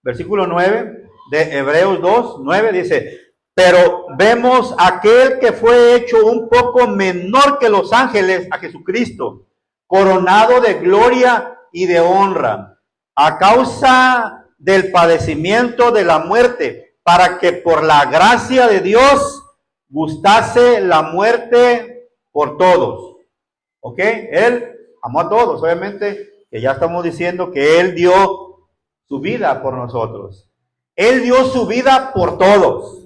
S1: versículo 9 de Hebreos 2, 9, dice, pero vemos aquel que fue hecho un poco menor que los ángeles, a Jesucristo, coronado de gloria y de honra, a causa del padecimiento de la muerte, para que por la gracia de Dios gustase la muerte por todos. ¿Ok? Él amó a todos, obviamente, que ya estamos diciendo que Él dio su vida por nosotros. Él dio su vida por todos.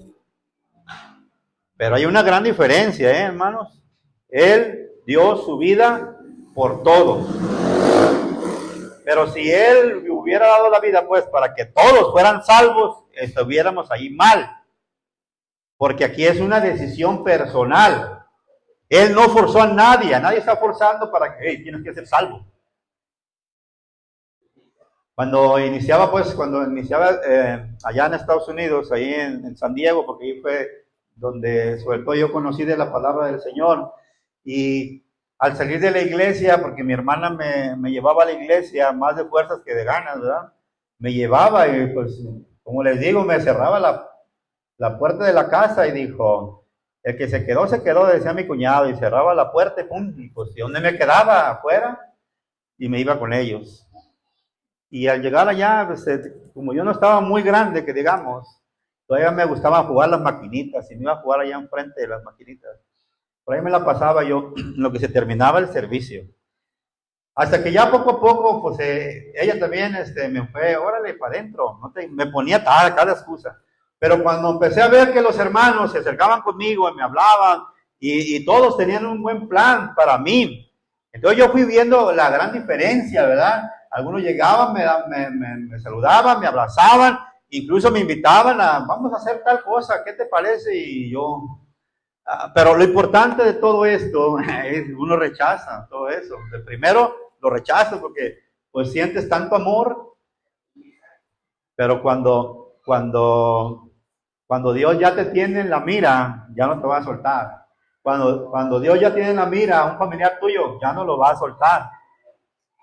S1: Pero hay una gran diferencia, hermanos. Él dio su vida por todos. Pero si Él hubiera dado la vida, pues, para que todos fueran salvos, estuviéramos ahí mal. Porque aquí es una decisión personal. Él no forzó a nadie está forzando para que, hey, tienes que ser salvo. Cuando iniciaba allá en Estados Unidos, ahí en San Diego, porque ahí fue donde sobre todo yo conocí de la palabra del Señor. Y al salir de la iglesia, porque mi hermana me llevaba a la iglesia más de fuerzas que de ganas, ¿verdad? Me llevaba y pues, como les digo, me cerraba la puerta de la casa y dijo, el que se quedó, decía mi cuñado, y cerraba la puerta y pum, y pues, ¿y dónde me quedaba? Afuera, y me iba con ellos. Y al llegar allá, pues, como yo no estaba muy grande, que digamos, todavía me gustaba jugar las maquinitas, y me iba a jugar allá enfrente de las maquinitas. Por ahí me la pasaba yo, en lo que se terminaba el servicio. Hasta que ya poco a poco, pues ella también me fue, órale, para adentro, me ponía cada excusa. Pero cuando empecé a ver que los hermanos se acercaban conmigo y me hablaban, y todos tenían un buen plan para mí, entonces yo fui viendo la gran diferencia, ¿verdad? Algunos llegaban, me saludaban, me abrazaban, incluso me invitaban vamos a hacer tal cosa, ¿qué te parece? Y yo, pero lo importante de todo esto es uno rechaza todo eso. Primero lo rechazas porque pues sientes tanto amor, pero cuando Dios ya te tiene en la mira, ya no te va a soltar. Cuando Dios ya tiene en la mira a un familiar tuyo, ya no lo va a soltar.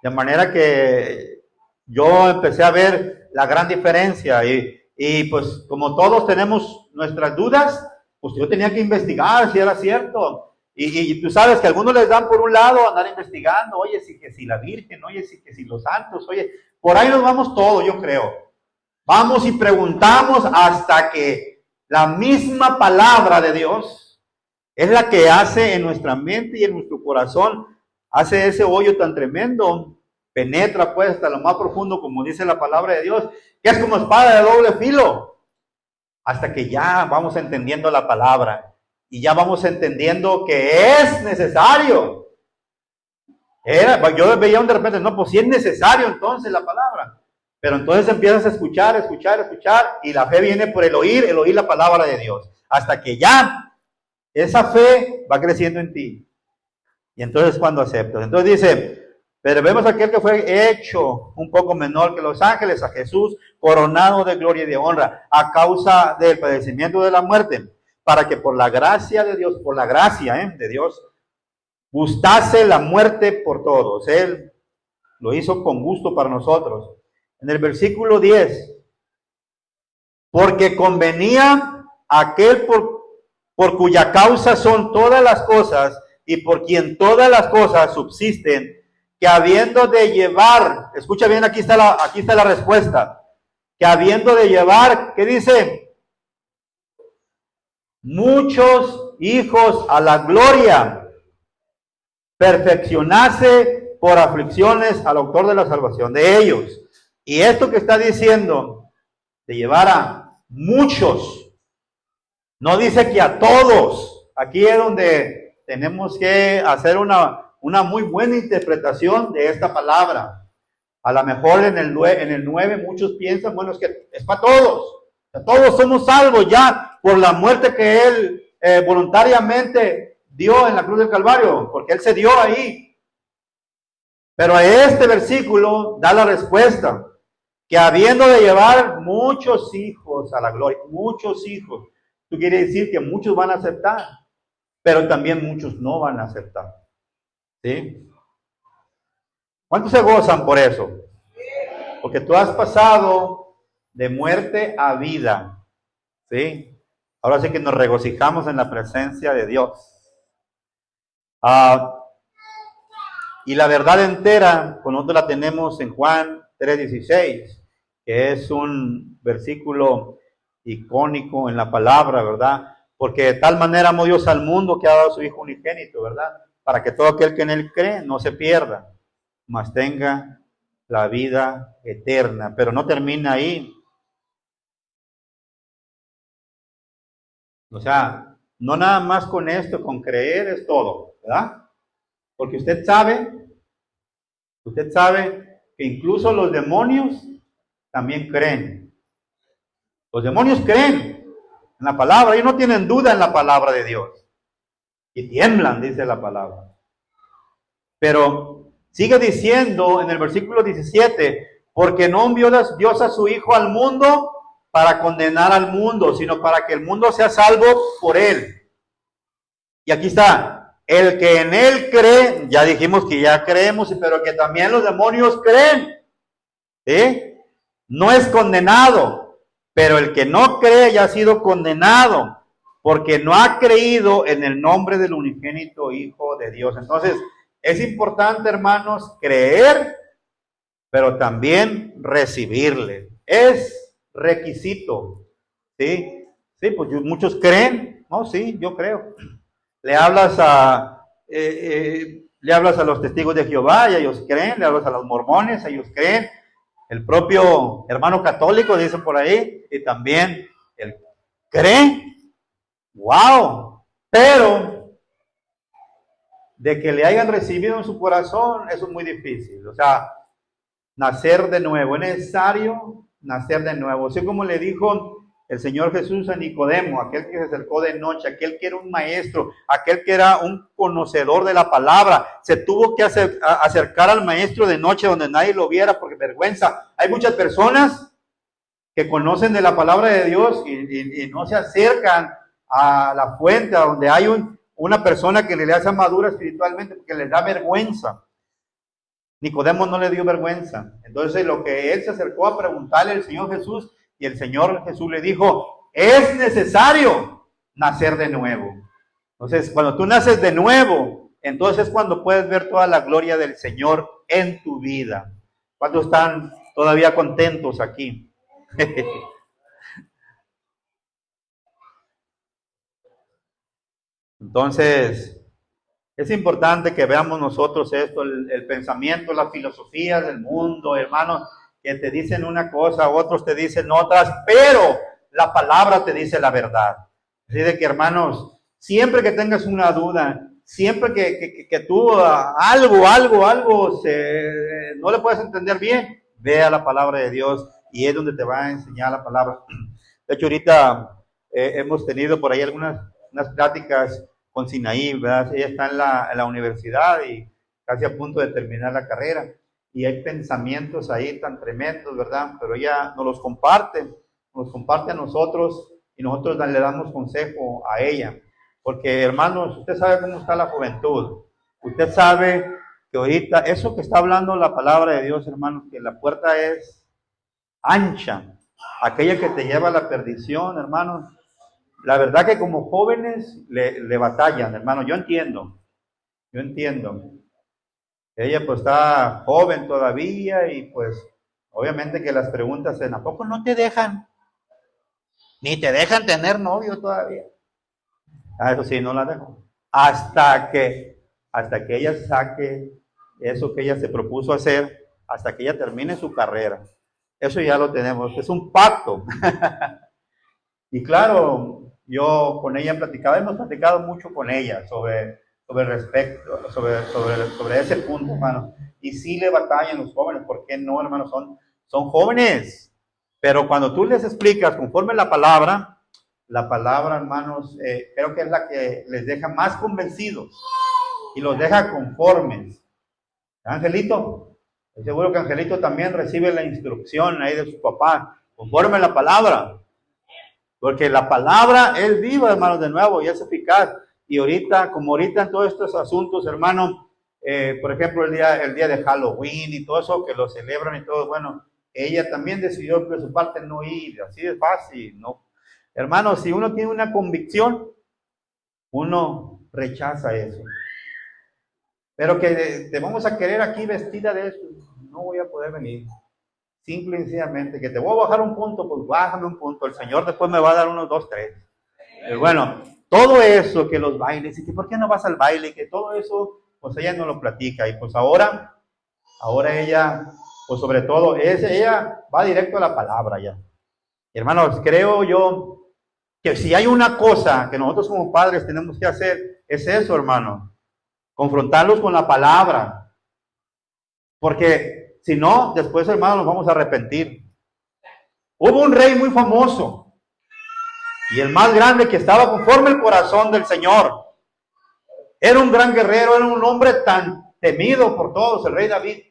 S1: De manera que yo empecé a ver la gran diferencia y pues como todos tenemos nuestras dudas, pues yo tenía que investigar si era cierto. Y tú sabes que a algunos les dan por un lado andar investigando, oye, que si la Virgen, oye, que si los santos, oye, por ahí nos vamos todos, yo creo. Vamos y preguntamos hasta que la misma palabra de Dios es la que hace en nuestra mente y en nuestro corazón, hace ese hoyo tan tremendo, penetra pues hasta lo más profundo, como dice la palabra de Dios, que es como espada de doble filo, hasta que ya vamos entendiendo la palabra y ya vamos entendiendo que es necesario. Yo veía de repente, no, pues si es necesario entonces la palabra. Pero entonces empiezas a escuchar, y la fe viene por el oír la palabra de Dios. Hasta que ya esa fe va creciendo en ti. Y entonces cuando aceptas. Entonces dice, pero vemos aquel que fue hecho un poco menor que los ángeles, a Jesús, coronado de gloria y de honra, a causa del padecimiento de la muerte, para que por la gracia de Dios, de Dios, gustase la muerte por todos. Él lo hizo con gusto para nosotros. En el versículo 10, porque convenía aquel por cuya causa son todas las cosas y por quien todas las cosas subsisten, que habiendo de llevar, escucha bien, aquí está la respuesta, que habiendo de llevar, ¿qué dice? Muchos hijos a la gloria, perfeccionase por aflicciones al autor de la salvación de ellos. Y esto que está diciendo, de llevar a muchos, no dice que a todos. Aquí es donde tenemos que hacer una muy buena interpretación de esta palabra. A lo mejor en el 9 muchos piensan, bueno, es que es para todos. Todos somos salvos ya por la muerte que Él voluntariamente dio en la cruz del Calvario, porque Él se dio ahí. Pero este versículo da la respuesta, que habiendo de llevar muchos hijos a la gloria, muchos hijos, tú quiere decir que muchos van a aceptar, pero también muchos no van a aceptar. ¿Sí? ¿Cuántos se gozan por eso? Porque tú has pasado de muerte a vida. ¿Sí? Ahora sí que nos regocijamos en la presencia de Dios. Y la verdad entera, pues nosotros la tenemos en Juan 3:16, que es un versículo icónico en la palabra, ¿verdad? Porque de tal manera amó Dios al mundo que ha dado a su Hijo unigénito, ¿verdad? Para que todo aquel que en Él cree no se pierda, mas tenga la vida eterna. Pero no termina ahí. O sea, no nada más con esto, con creer es todo, ¿verdad? Porque usted sabe que incluso los demonios también creen. Los demonios creen en la palabra, ellos no tienen duda en la palabra de Dios. Y tiemblan, dice la palabra. Pero sigue diciendo en el versículo 17, Porque no envió Dios a su Hijo al mundo para condenar al mundo, sino para que el mundo sea salvo por él. Y aquí está, el que en él cree, ya dijimos que ya creemos, pero que también los demonios creen, ¿sí? No es condenado, pero el que no cree ya ha sido condenado, porque no ha creído en el nombre del unigénito Hijo de Dios. Entonces, es importante, hermanos, creer, pero también recibirle. Es requisito, ¿sí? Sí, pues muchos creen, no, sí, yo creo. Le hablas a los testigos de Jehová y ellos creen, le hablas a los mormones, ellos creen, el propio hermano católico, dicen por ahí, y también él cree. ¡Wow! Pero de que le hayan recibido en su corazón, eso es muy difícil. O sea, nacer de nuevo, es necesario nacer de nuevo. Así como le dijo el Señor Jesús a Nicodemo, aquel que se acercó de noche, aquel que era un maestro, aquel que era un conocedor de la palabra, se tuvo que acercar al maestro de noche donde nadie lo viera porque vergüenza. Hay muchas personas que conocen de la palabra de Dios y no se acercan a la fuente, a donde hay una persona que le hace madura espiritualmente porque les da vergüenza. Nicodemo no le dio vergüenza. Entonces lo que él se acercó a preguntarle al Señor Jesús, y el Señor Jesús le dijo, es necesario nacer de nuevo. Entonces, cuando tú naces de nuevo, entonces es cuando puedes ver toda la gloria del Señor en tu vida. ¿Cuántos están todavía contentos aquí? Entonces, es importante que veamos nosotros esto, el pensamiento, las filosofías del mundo, hermanos, que te dicen una cosa, otros te dicen otras, pero la palabra te dice la verdad. Así de que, hermanos, siempre que tengas una duda, siempre que tú no le puedes entender bien, ve a la palabra de Dios y es donde te va a enseñar la palabra. De hecho, ahorita hemos tenido por ahí unas pláticas con Sinaí, ¿verdad? Ella está en la universidad y casi a punto de terminar la carrera. Y hay pensamientos ahí tan tremendos, ¿verdad? Pero ella nos los comparte a nosotros y nosotros le damos consejo a ella. Porque, hermanos, usted sabe cómo está la juventud. Usted sabe que ahorita, eso que está hablando la palabra de Dios, hermanos, que la puerta es ancha, aquella que te lleva a la perdición, hermanos. La verdad que como jóvenes le batallan, hermano. Yo entiendo. Ella pues está joven todavía y pues obviamente que las preguntas en ¿a poco no te dejan? Ni te dejan tener novio todavía. Eso sí, no la dejo. Hasta que ella saque eso que ella se propuso hacer, hasta que ella termine su carrera. Eso ya lo tenemos, es un pacto. Y claro, yo con ella hemos platicado mucho con ella sobre ese punto, hermano. Y sí le batallan los jóvenes, ¿por qué no, hermano? Son jóvenes. Pero cuando tú les explicas conforme la palabra, hermanos, creo que es la que les deja más convencidos y los deja conformes. Angelito, estoy seguro que Angelito también recibe la instrucción ahí de su papá, conforme la palabra. Porque la palabra es viva, hermanos, de nuevo, y es eficaz. Y ahorita, como ahorita en todos estos asuntos, hermano, por ejemplo, el día de Halloween y todo eso, que lo celebran y todo, bueno, ella también decidió de su parte no ir, así de fácil, ¿no? Hermano, si uno tiene una convicción, uno rechaza eso. Pero que te vamos a querer aquí vestida de eso, no voy a poder venir. Simple y sencillamente, que te voy a bajar un punto, pues bájame un punto. El Señor después me va a dar unos 2, 3. Pero bueno, todo eso, que los bailes, y que por qué no vas al baile, que todo eso, pues ella no lo platica. Y pues ahora ella, pues sobre todo, ella va directo a la palabra ya. Hermanos, creo yo que si hay una cosa que nosotros como padres tenemos que hacer, es eso, hermano. Confrontarlos con la palabra. Porque si no, después, hermanos, nos vamos a arrepentir. Hubo un rey muy famoso y el más grande que estaba conforme al corazón del Señor. Era un gran guerrero, era un hombre tan temido por todos, el rey David.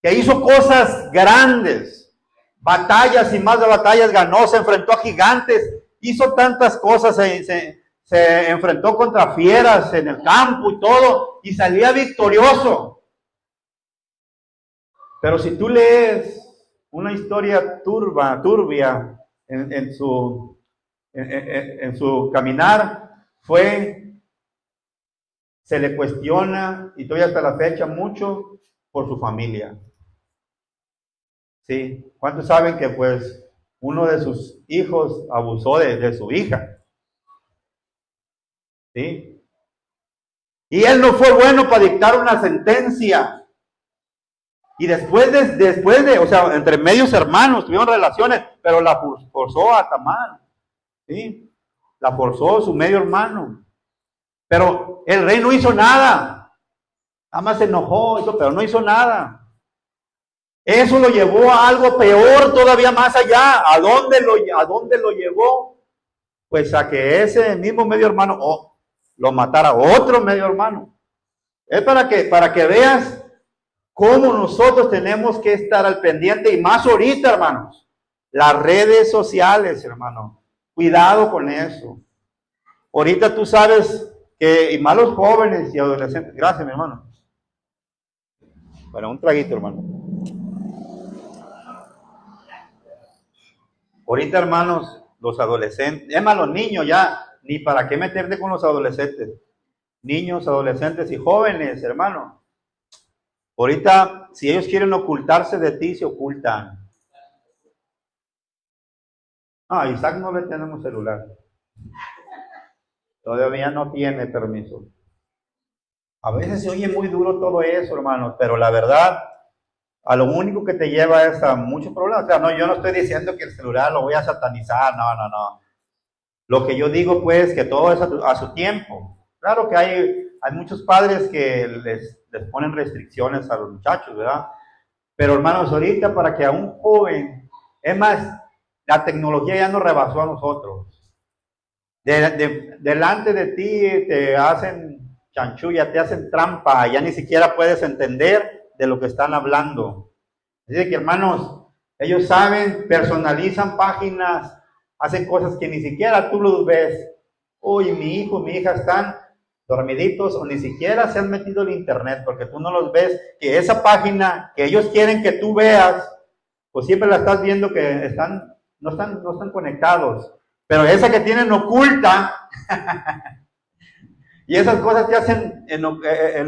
S1: que hizo cosas grandes, batallas y más de batallas ganó, se enfrentó a gigantes, hizo tantas cosas, se enfrentó contra fieras en el campo y todo, y salía victorioso. Pero si tú lees una historia turbia en su caminar, se le cuestiona, y todavía hasta la fecha, mucho por su familia. ¿Sí? ¿Cuántos saben que pues uno de sus hijos abusó de su hija? ¿Sí? Y él no fue bueno para dictar una sentencia. Y después de, o sea, entre medios hermanos tuvieron relaciones, pero la forzó a Tamar. ¿Sí? La forzó su medio hermano. Pero el rey no hizo nada. Nada más se enojó, pero no hizo nada. Eso lo llevó a algo peor, todavía más allá. ¿A dónde lo llevó? Pues a que ese mismo medio hermano lo matara otro medio hermano. Es para que veas cómo nosotros tenemos que estar al pendiente, y más ahorita, hermanos. Las redes sociales, hermano. Cuidado con eso. Ahorita tú sabes que, y más los jóvenes y adolescentes. Gracias, mi hermano. Bueno, un traguito, hermano. Ahorita, hermanos, los adolescentes, es más, los niños ya, ni para qué meterte con los adolescentes. Niños, adolescentes y jóvenes, hermano. Ahorita, si ellos quieren ocultarse de ti, se ocultan. Isaac no le tenemos celular. Todavía no tiene permiso. A veces se oye muy duro todo eso, hermanos, pero la verdad, a lo único que te lleva es a muchos problemas. O sea, no, yo no estoy diciendo que el celular lo voy a satanizar, no. Lo que yo digo, pues, que todo es a su tiempo. Claro que hay muchos padres que les ponen restricciones a los muchachos, ¿verdad? Pero, hermanos, ahorita para que a un joven, es más, la tecnología ya nos rebasó a nosotros. Delante de ti te hacen chanchulla, te hacen trampa, ya ni siquiera puedes entender de lo que están hablando. Así que, hermanos, ellos saben, personalizan páginas, hacen cosas que ni siquiera tú los ves. Uy, mi hijo, mi hija están dormiditos o ni siquiera se han metido en internet porque tú no los ves, que esa página que ellos quieren que tú veas, pues siempre la estás viendo que no están conectados. Pero esa que tienen oculta, y esas cosas que hacen en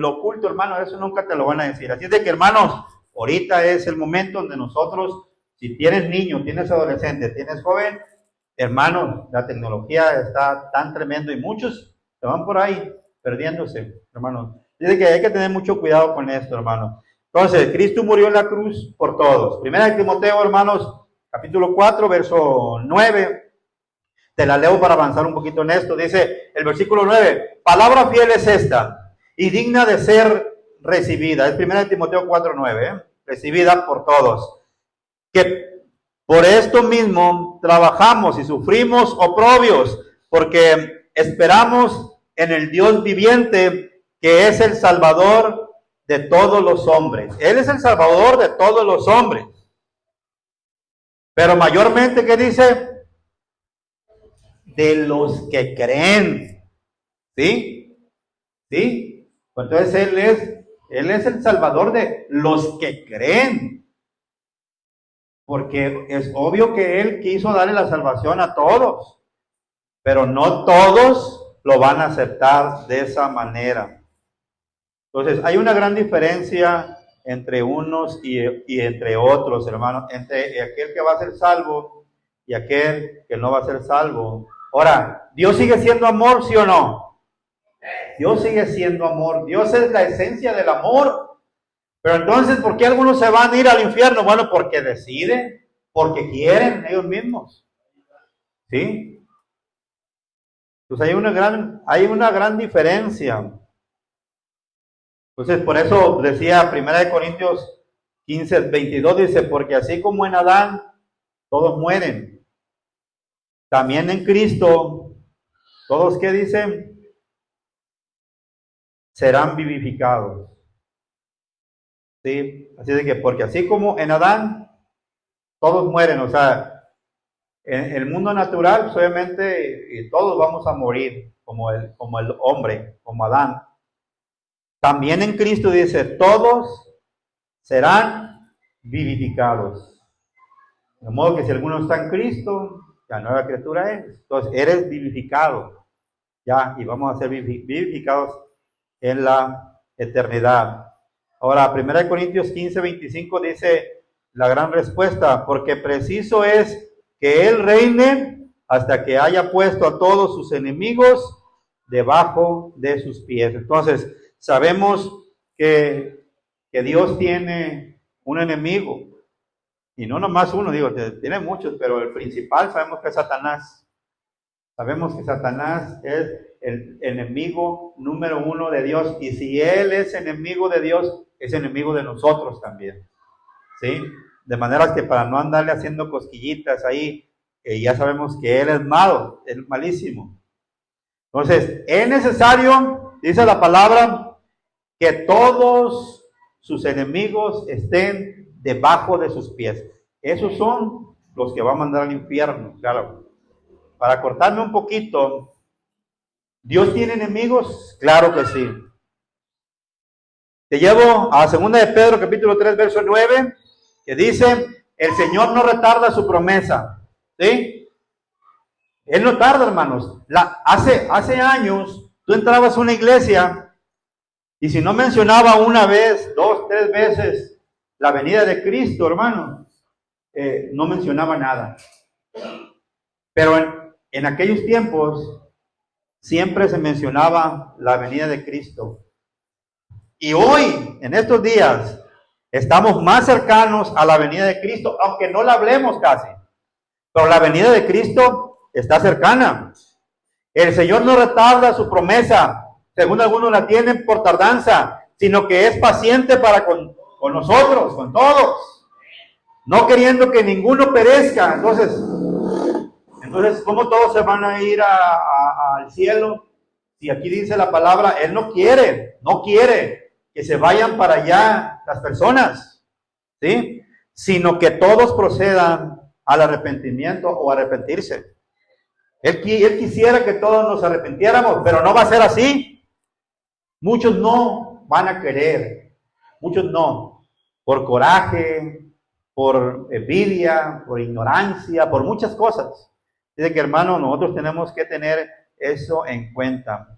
S1: lo oculto, hermano, eso nunca te lo van a decir. Así es de que, hermanos, ahorita es el momento donde nosotros, si tienes niño, tienes adolescente, tienes joven, hermanos, la tecnología está tan tremendo y muchos se van por ahí perdiéndose, hermanos. Dice que hay que tener mucho cuidado con esto, hermanos. Entonces, Cristo murió en la cruz por todos. Primera de Timoteo, hermanos, capítulo 4, verso 9. Te la leo para avanzar un poquito en esto. Dice el versículo 9, palabra fiel es esta y digna de ser recibida. Es 1 Timoteo 4:9, recibida por todos. Que por esto mismo trabajamos y sufrimos oprobios, porque esperamos en el Dios viviente, que es el Salvador de todos los hombres. Él es el Salvador de todos los hombres. Pero mayormente, ¿qué dice? De los que creen. ¿Sí? ¿Sí? Entonces Él es el Salvador de los que creen. Porque es obvio que Él quiso darle la salvación a todos. Pero no todos lo van a aceptar de esa manera. Entonces hay una gran diferencia entre unos y entre otros, hermanos. Entre aquel que va a ser salvo y aquel que no va a ser salvo. Ahora, ¿Dios sigue siendo amor, sí o no? Dios sigue siendo amor. Dios es la esencia del amor. Pero entonces, ¿por qué algunos se van a ir al infierno? Bueno, porque deciden, porque quieren ellos mismos. ¿Sí? Entonces hay una gran diferencia. Entonces, por eso decía 1 Corintios 15:22, dice, porque así como en Adán todos mueren, también en Cristo, todos, ¿qué dicen? Serán vivificados. ¿sí? Así de que, porque así como en Adán, todos mueren, o sea, en el mundo natural, pues, obviamente, todos vamos a morir, como el hombre, como Adán. También en Cristo dice, todos serán vivificados. De modo que si alguno está en Cristo, la nueva criatura es. Entonces, eres vivificado, ya, y vamos a ser vivificados en la eternidad. Ahora, 1 Corintios 15, 25 dice la gran respuesta, porque preciso es que Él reine hasta que haya puesto a todos sus enemigos debajo de sus pies. Entonces, sabemos que Dios tiene un enemigo, y no nomás uno, digo, tiene muchos, pero el principal sabemos que es Satanás. Sabemos que Satanás es el enemigo número uno de Dios, y si Él es enemigo de Dios, es enemigo de nosotros también, ¿sí? De manera que para no andarle haciendo cosquillitas ahí, ya sabemos que Él es malo, es malísimo. Entonces, es necesario, dice la palabra, que todos sus enemigos estén debajo de sus pies. Esos son los que van a mandar al infierno, claro. Para cortarme un poquito, ¿Dios tiene enemigos? Claro que sí. Te llevo a 2 de Pedro, capítulo 3, verso 9, que dice, el Señor no retarda su promesa, ¿sí? Él no tarda, hermanos. Hace años, tú entrabas a una iglesia y si no mencionaba una vez, 2, 3 veces la venida de Cristo, hermano, no mencionaba nada. Pero en aquellos tiempos siempre se mencionaba la venida de Cristo. Y hoy, en estos días, estamos más cercanos a la venida de Cristo, aunque no la hablemos casi. Pero la venida de Cristo está cercana. El Señor no retarda su promesa, según algunos la tienen por tardanza, sino que es paciente para con nosotros, con todos, no queriendo que ninguno perezca. Entonces, ¿cómo todos se van a ir al cielo? Si aquí dice la palabra, Él no quiere que se vayan para allá las personas, ¿sí? Sino que todos procedan al arrepentimiento o arrepentirse. Él quisiera que todos nos arrepintiéramos, pero no va a ser así. Muchos no van a querer, muchos no, por coraje, por envidia, por ignorancia, por muchas cosas. Dice que, hermano, nosotros tenemos que tener eso en cuenta.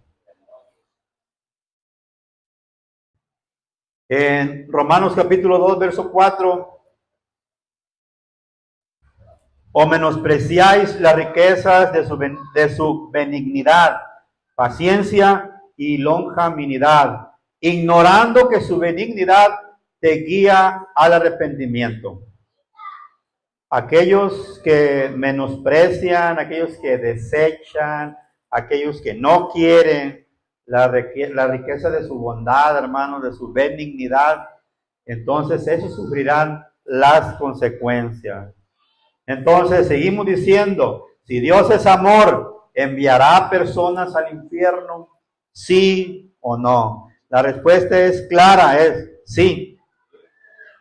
S1: En Romanos capítulo 2, verso 4, o menospreciáis las riquezas de su benignidad, paciencia y longanimidad, ignorando que su benignidad te guía al arrepentimiento. Aquellos que menosprecian, aquellos que desechan, aquellos que no quieren la riqueza de su bondad, hermanos, de su benignidad, entonces esos sufrirán las consecuencias. Entonces seguimos diciendo, si Dios es amor, ¿enviará personas al infierno? ¿Sí o no? La respuesta es clara, es sí.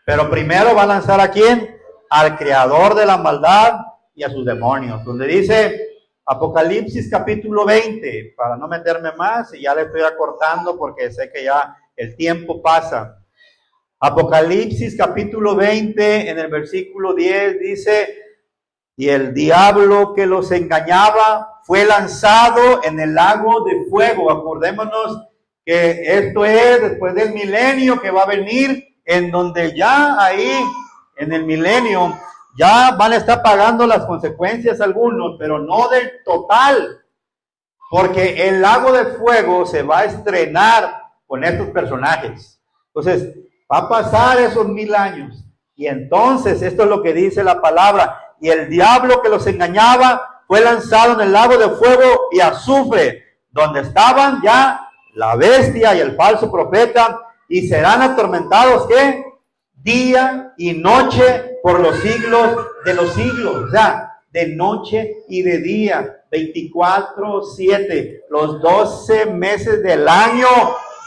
S1: Pero primero va a lanzar ¿a quién? Al creador de la maldad y a sus demonios. Donde dice Apocalipsis capítulo 20, para no meterme más, y ya le estoy acortando porque sé que ya el tiempo pasa. Apocalipsis capítulo 20, en el versículo 10 dice, y el diablo que los engañaba fue lanzado en el lago de fuego. Acordémonos que esto es después del milenio que va a venir, en donde ya ahí, en el milenio, ya van a estar pagando las consecuencias algunos, pero no del total, porque el lago de fuego se va a estrenar con estos personajes. Entonces, va a pasar esos 1000 años, y entonces esto es lo que dice la palabra, y el diablo que los engañaba fue lanzado en el lago de fuego y azufre, donde estaban ya la bestia y el falso profeta, y serán atormentados, ¿qué? Día y noche por los siglos de los siglos. O sea, de noche y de día, 24/7, los 12 meses del año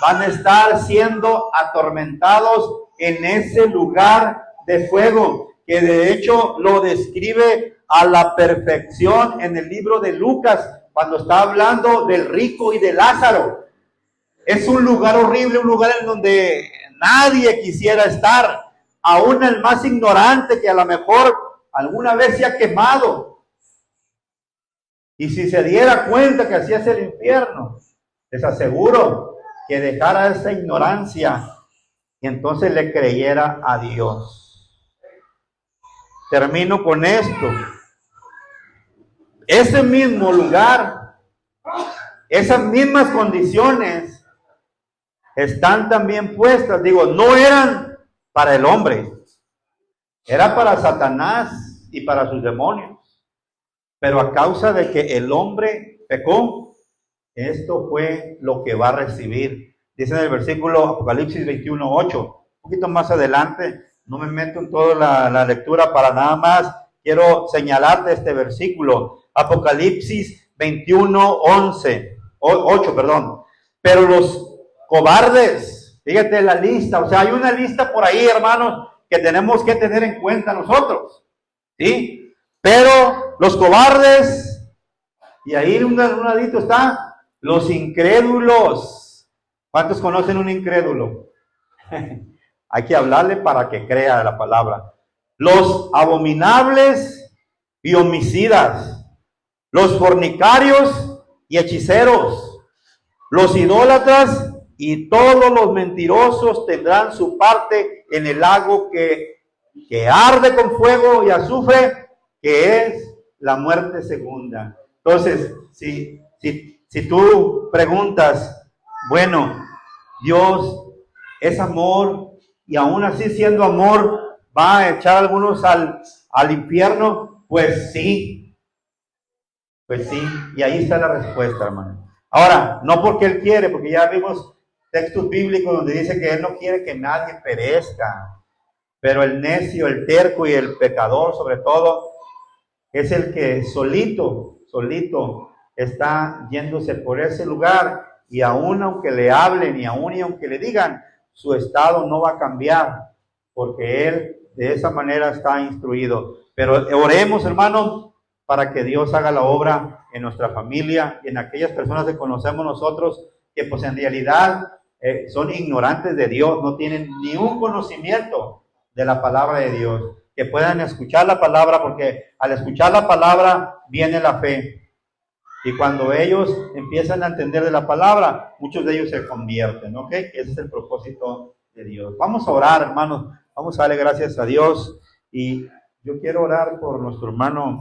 S1: van a estar siendo atormentados en ese lugar de fuego, que de hecho lo describe a la perfección en el libro de Lucas, cuando está hablando del rico y de Lázaro. Es un lugar horrible, un lugar en donde nadie quisiera estar, aún el más ignorante que a lo mejor alguna vez se ha quemado. Y si se diera cuenta que así es el infierno, les aseguro que dejara esa ignorancia y entonces le creyera a Dios. Termino con esto. Ese mismo lugar, esas mismas condiciones están también puestas. Digo, no eran para el hombre, era para Satanás y para sus demonios. Pero a causa de que el hombre pecó, esto fue lo que va a recibir. Dice en el versículo Apocalipsis 21:8, un poquito más adelante, no me meto en toda la lectura para nada más, quiero señalarte este versículo, Apocalipsis 21:8, perdón. Pero los cobardes, fíjate la lista, o sea, hay una lista por ahí, hermanos, que tenemos que tener en cuenta nosotros, ¿sí? Pero los cobardes, y ahí un ladito está, los incrédulos. ¿Cuántos conocen un incrédulo? Hay que hablarle para que crea la palabra. Los abominables y homicidas, los fornicarios y hechiceros, los idólatras y todos los mentirosos tendrán su parte en el lago que arde con fuego y azufre, que es la muerte segunda. Entonces, si tú preguntas, bueno, Dios es amor y aún así siendo amor va a echar a algunos al infierno, pues sí, y ahí está la respuesta, hermano. Ahora, no porque Él quiere, porque ya vimos textos bíblicos donde dice que Él no quiere que nadie perezca, pero el necio, el terco y el pecador sobre todo, es el que solito está yéndose por ese lugar, y aún aunque le hablen y aunque le digan, su estado no va a cambiar, porque él de esa manera está instruido. Pero oremos, hermanos, para que Dios haga la obra en nuestra familia y en aquellas personas que conocemos nosotros, que pues en realidad son ignorantes de Dios, no tienen ni un conocimiento de la palabra de Dios, que puedan escuchar la palabra, porque al escuchar la palabra viene la fe. Y cuando ellos empiezan a entender de la palabra, muchos de ellos se convierten, ¿ok? Ese es el propósito de Dios. Vamos a orar, hermanos. Vamos a darle gracias a Dios. Y yo quiero orar por nuestro hermano